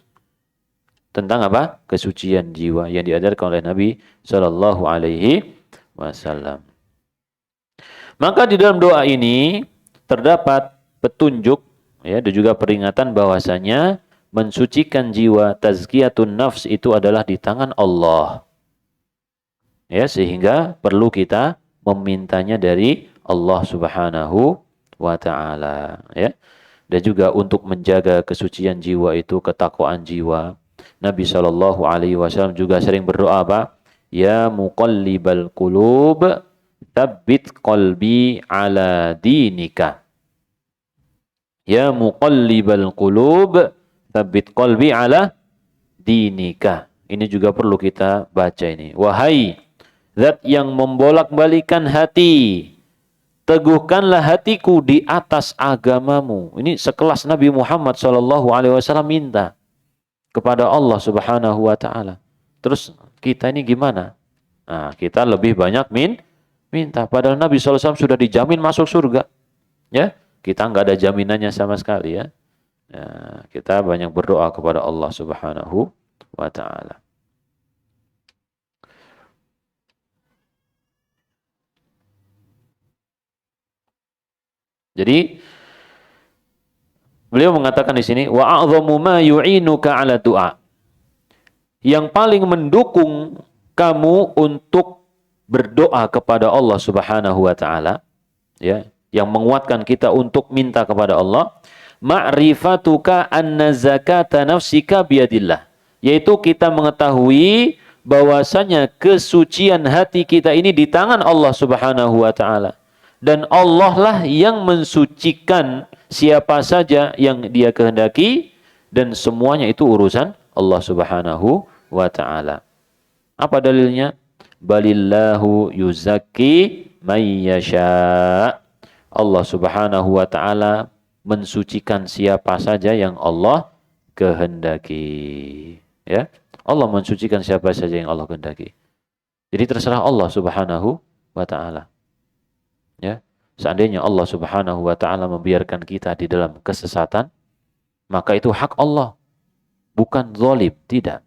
tentang apa? Kesucian jiwa yang diajarkan oleh Nabi SAW. Maka di dalam doa ini terdapat petunjuk, ya, dan juga peringatan bahwasanya mensucikan jiwa, tazkiyatun nafs itu adalah di tangan Allah. Ya, sehingga perlu kita memintanya dari Allah Subhanahu wa Ta'ala, ya. Dan juga untuk menjaga kesucian jiwa itu, ketakwaan jiwa, Nabi SAW juga sering berdoa apa? Ya muqallibal qulub, tsabbit qalbi ala dinika. Ya muqallibal qulub, tsabbit qalbi ala dinika. Ini juga perlu kita baca ini. Wahai Zat yang membolak-balikan hati, teguhkanlah hatiku di atas agamamu. Ini sekelas Nabi Muhammad SAW minta kepada Allah Subhanahu wa Ta'ala. Terus kita ini gimana? Nah, kita lebih banyak minta. Padahal Nabi SAW sudah dijamin masuk surga. Ya, kita nggak ada jaminannya sama sekali, ya. Ya, kita banyak berdoa kepada Allah Subhanahu wa Ta'ala. Jadi beliau mengatakan di sini wa a'dhamu ma yu'inuka 'ala du'a. Yang paling mendukung kamu untuk berdoa kepada Allah Subhanahu wa Ta'ala, ya, yang menguatkan kita untuk minta kepada Allah, ma'rifatuka anna zakata nafsika biyadillah, yaitu kita mengetahui bahwasanya kesucian hati kita ini di tangan Allah Subhanahu wa Ta'ala. Dan Allah lah yang mensucikan siapa saja yang Dia kehendaki, dan semuanya itu urusan Allah Subhanahu wa Ta'ala. Apa dalilnya? Balillahu yuzakki may yasha. Allah Subhanahu wa Ta'ala mensucikan siapa saja yang Allah kehendaki. Ya, Allah mensucikan siapa saja yang Allah kehendaki. Jadi terserah Allah Subhanahu wa taala. Ya. Seandainya Allah Subhanahu wa taala membiarkan kita di dalam kesesatan, maka itu hak Allah, bukan zalim, tidak.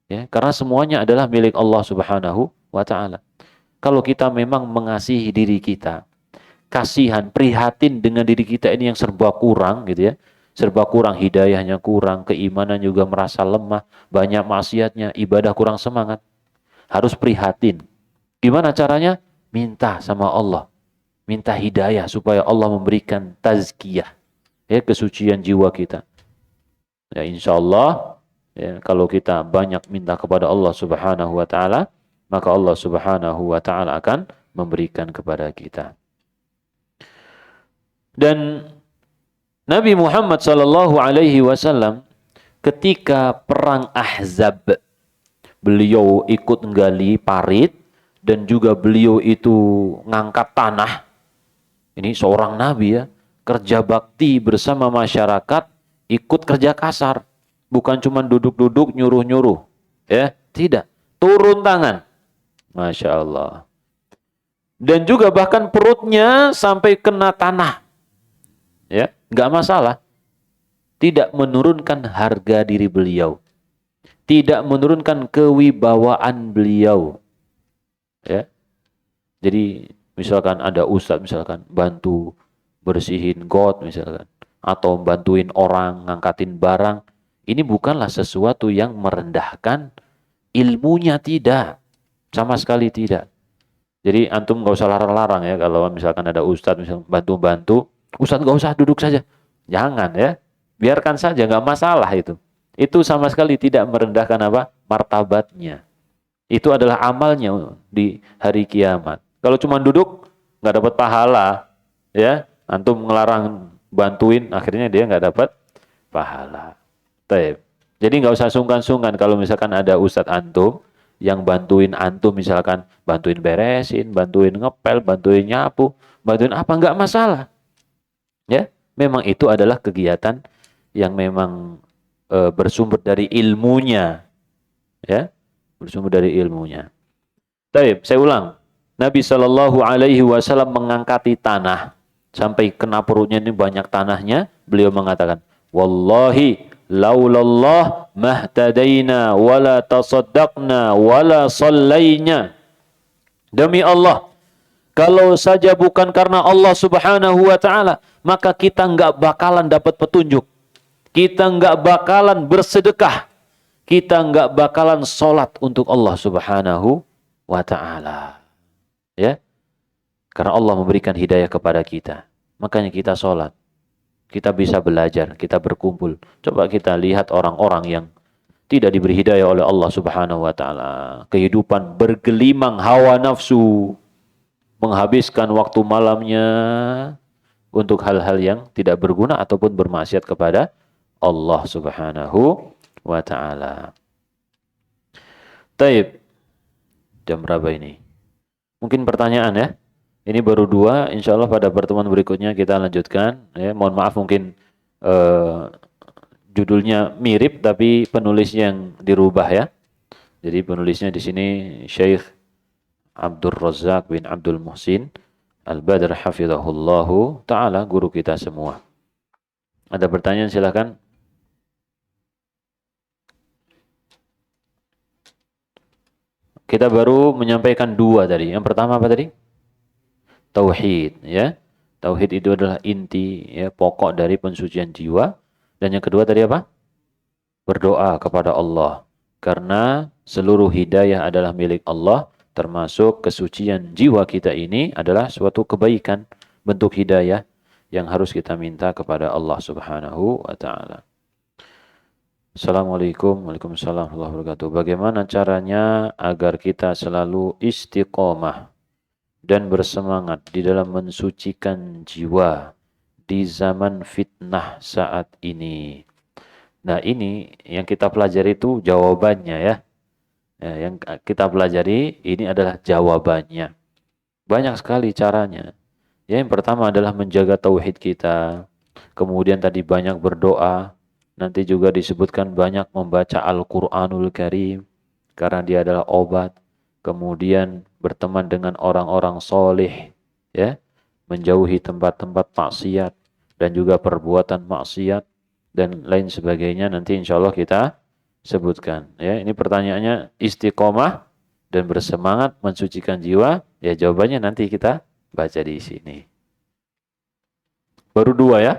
Ya, karena semuanya adalah milik Allah Subhanahu wa taala. Kalau kita memang mengasihi diri kita, kasihan, prihatin dengan diri kita ini yang serba kurang gitu ya. Serba kurang, hidayahnya kurang, keimanan juga merasa lemah, banyak maksiatnya, ibadah kurang semangat. Harus prihatin. Gimana caranya? Minta sama Allah. Minta hidayah supaya Allah memberikan tazkiyah, ya, kesucian jiwa kita. Ya, insya Allah, ya, kalau kita banyak minta kepada Allah Subhanahu wa taala, maka Allah Subhanahu wa taala akan memberikan kepada kita. Dan Nabi Muhammad sallallahu alaihi wasallam ketika perang Ahzab, beliau ikut nggali parit dan juga beliau itu ngangkat tanah. Ini seorang nabi ya, kerja bakti bersama masyarakat, ikut kerja kasar. Bukan cuma duduk-duduk nyuruh-nyuruh. Ya, tidak. Turun tangan. Masya Allah. Dan juga bahkan perutnya sampai kena tanah. Ya, nggak masalah. Tidak menurunkan harga diri beliau. Tidak menurunkan kewibawaan beliau. Ya. Jadi misalkan ada ustadz misalkan bantu bersihin got misalkan, atau bantuin orang ngangkatin barang, ini bukanlah sesuatu yang merendahkan ilmunya, tidak, sama sekali tidak. Jadi antum nggak usah larang-larang ya, kalau misalkan ada ustadz misalkan bantu-bantu, ustadz nggak usah duduk saja, jangan ya, biarkan saja, nggak masalah itu. Itu sama sekali tidak merendahkan apa? Martabatnya. Itu adalah amalnya di hari kiamat. Kalau cuma duduk, nggak dapat pahala, ya, antum ngelarang bantuin, akhirnya dia nggak dapat pahala. Taib. Jadi nggak usah sungkan-sungkan kalau misalkan ada ustadz antum yang bantuin antum, misalkan bantuin beresin, bantuin ngepel, bantuin nyapu, bantuin apa, nggak masalah. Ya, memang itu adalah kegiatan yang memang bersumber dari ilmunya, ya, bersumber dari ilmunya. Taib, saya ulang. Nabi Shallallahu Alaihi Wasallam mengangkati tanah sampai kena perutnya, ini banyak tanahnya. Beliau mengatakan, Wallahi laulallah mahtadaina wala tasaddaqna wala sallayna. Demi Allah, kalau saja bukan karena Allah Subhanahu wa taala, maka kita nggak bakalan dapat petunjuk. Kita nggak bakalan bersedekah. Kita nggak bakalan sholat untuk Allah Subhanahu wa taala. Ya, karena Allah memberikan hidayah kepada kita, makanya kita sholat, kita bisa belajar, kita berkumpul. Coba kita lihat orang-orang yang tidak diberi hidayah oleh Allah Subhanahu wa taala, kehidupan bergelimang hawa nafsu, menghabiskan waktu malamnya untuk hal-hal yang tidak berguna ataupun bermaksiat kepada Allah Subhanahu wa taala. Taib, jam berapa ini? Mungkin pertanyaan ya. Ini baru 2, insya Allah pada pertemuan berikutnya kita lanjutkan. Ya, mohon maaf mungkin judulnya mirip tapi penulisnya yang dirubah ya. Jadi penulisnya di sini Syekh Abdul Razak bin Abdul Muhsin Al-Badr hafizahullahu ta'ala, guru kita semua. Ada pertanyaan silakan. Kita baru menyampaikan 2 tadi. Yang pertama apa tadi? Tauhid, ya. Tauhid itu adalah inti, ya, pokok dari pensucian jiwa. Dan yang kedua tadi apa? Berdoa kepada Allah. Karena seluruh hidayah adalah milik Allah, termasuk kesucian jiwa kita ini adalah suatu kebaikan, bentuk hidayah yang harus kita minta kepada Allah Subhanahu wa taala. Assalamualaikum warahmatullahi wabarakatuh. Bagaimana caranya agar kita selalu istiqomah dan bersemangat di dalam mensucikan jiwa di zaman fitnah saat ini? Nah, ini yang kita pelajari itu jawabannya ya. Yang kita pelajari ini adalah jawabannya. Banyak sekali caranya. Ya, yang pertama adalah menjaga tauhid kita. kemudian tadi banyak berdoa, nanti juga disebutkan banyak membaca Al-Quranul Karim, karena dia adalah obat, kemudian berteman dengan orang-orang soleh, ya, menjauhi tempat-tempat maksiat, dan juga perbuatan maksiat, dan lain sebagainya, nanti insya Allah kita sebutkan. Ya, ini pertanyaannya istiqomah dan bersemangat mensucikan jiwa, ya jawabannya nanti kita baca di sini. Baru dua ya,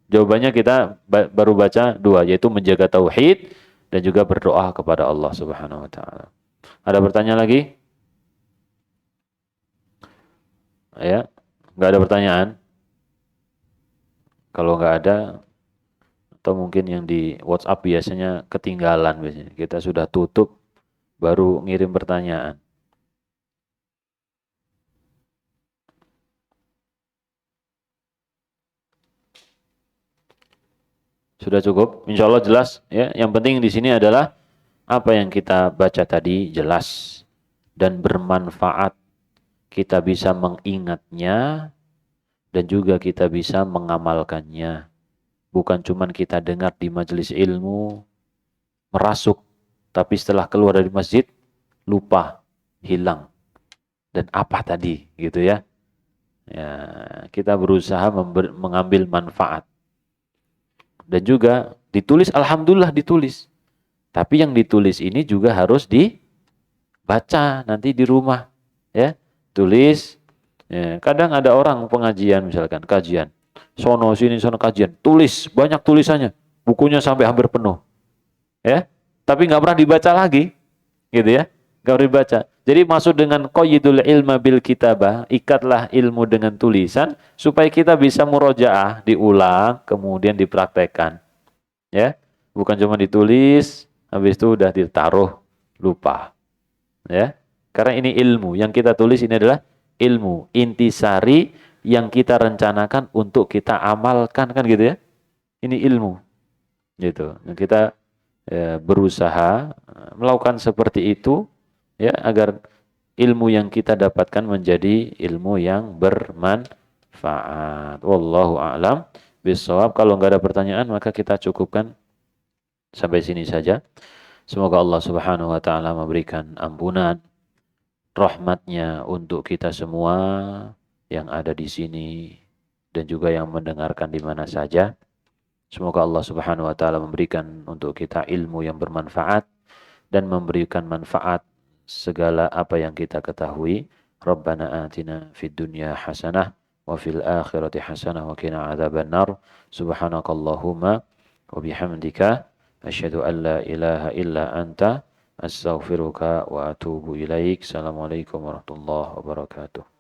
jawabannya kita baru baca dua, yaitu menjaga tauhid dan juga berdoa kepada Allah Subhanahu wa taala. Ada pertanyaan lagi? Ya, nggak ada pertanyaan? Kalau nggak ada, atau mungkin yang di WhatsApp biasanya ketinggalan biasanya. Kita sudah tutup, baru ngirim pertanyaan. Sudah cukup? Insya Allah jelas. Ya, yang penting di sini adalah apa yang kita baca tadi jelas dan bermanfaat. Kita bisa mengingatnya dan juga kita bisa mengamalkannya. Bukan cuma kita dengar di majelis ilmu, merasuk, tapi setelah keluar dari masjid, lupa, hilang. Dan apa tadi, gitu ya. Ya, kita berusaha mengambil manfaat. Dan juga ditulis, alhamdulillah ditulis. Tapi yang ditulis ini juga harus dibaca nanti di rumah. Ya, tulis. Ya, kadang ada orang pengajian misalkan, kajian. Sono sini sono kajian, tulis, banyak tulisannya. Bukunya sampai hampir penuh. Ya, tapi nggak pernah dibaca lagi. Gitu ya. Nggak pernah dibaca. Jadi maksud dengan qayyidul ilma bil kitabah, ikatlah ilmu dengan tulisan supaya kita bisa murojaah, diulang, kemudian dipraktekkan. Ya, bukan cuma ditulis, habis itu udah ditaruh, lupa. Ya, karena ini ilmu. Yang kita tulis ini adalah ilmu, intisari yang kita rencanakan untuk kita amalkan, kan gitu ya. Ini ilmu. Gitu. Yang kita berusaha melakukan seperti itu, ya, agar ilmu yang kita dapatkan menjadi ilmu yang bermanfaat. Wallahu a'lam bishawab. Kalau nggak ada pertanyaan maka kita cukupkan sampai sini saja. Semoga Allah Subhanahu wa taala memberikan ampunan, rahmatnya untuk kita semua yang ada di sini dan juga yang mendengarkan di mana saja. Semoga Allah Subhanahu wa taala memberikan untuk kita ilmu yang bermanfaat dan memberikan manfaat segala apa yang kita ketahui. Rabbana atina fid dunya hasanah wa fil akhirati hasanah wa qina adzabannar. Subhanakallahumma wa bihamdika asyhadu an la ilaha illa anta astaghfiruka wa atubu ilaik. Assalamualaikum warahmatullahi wabarakatuh.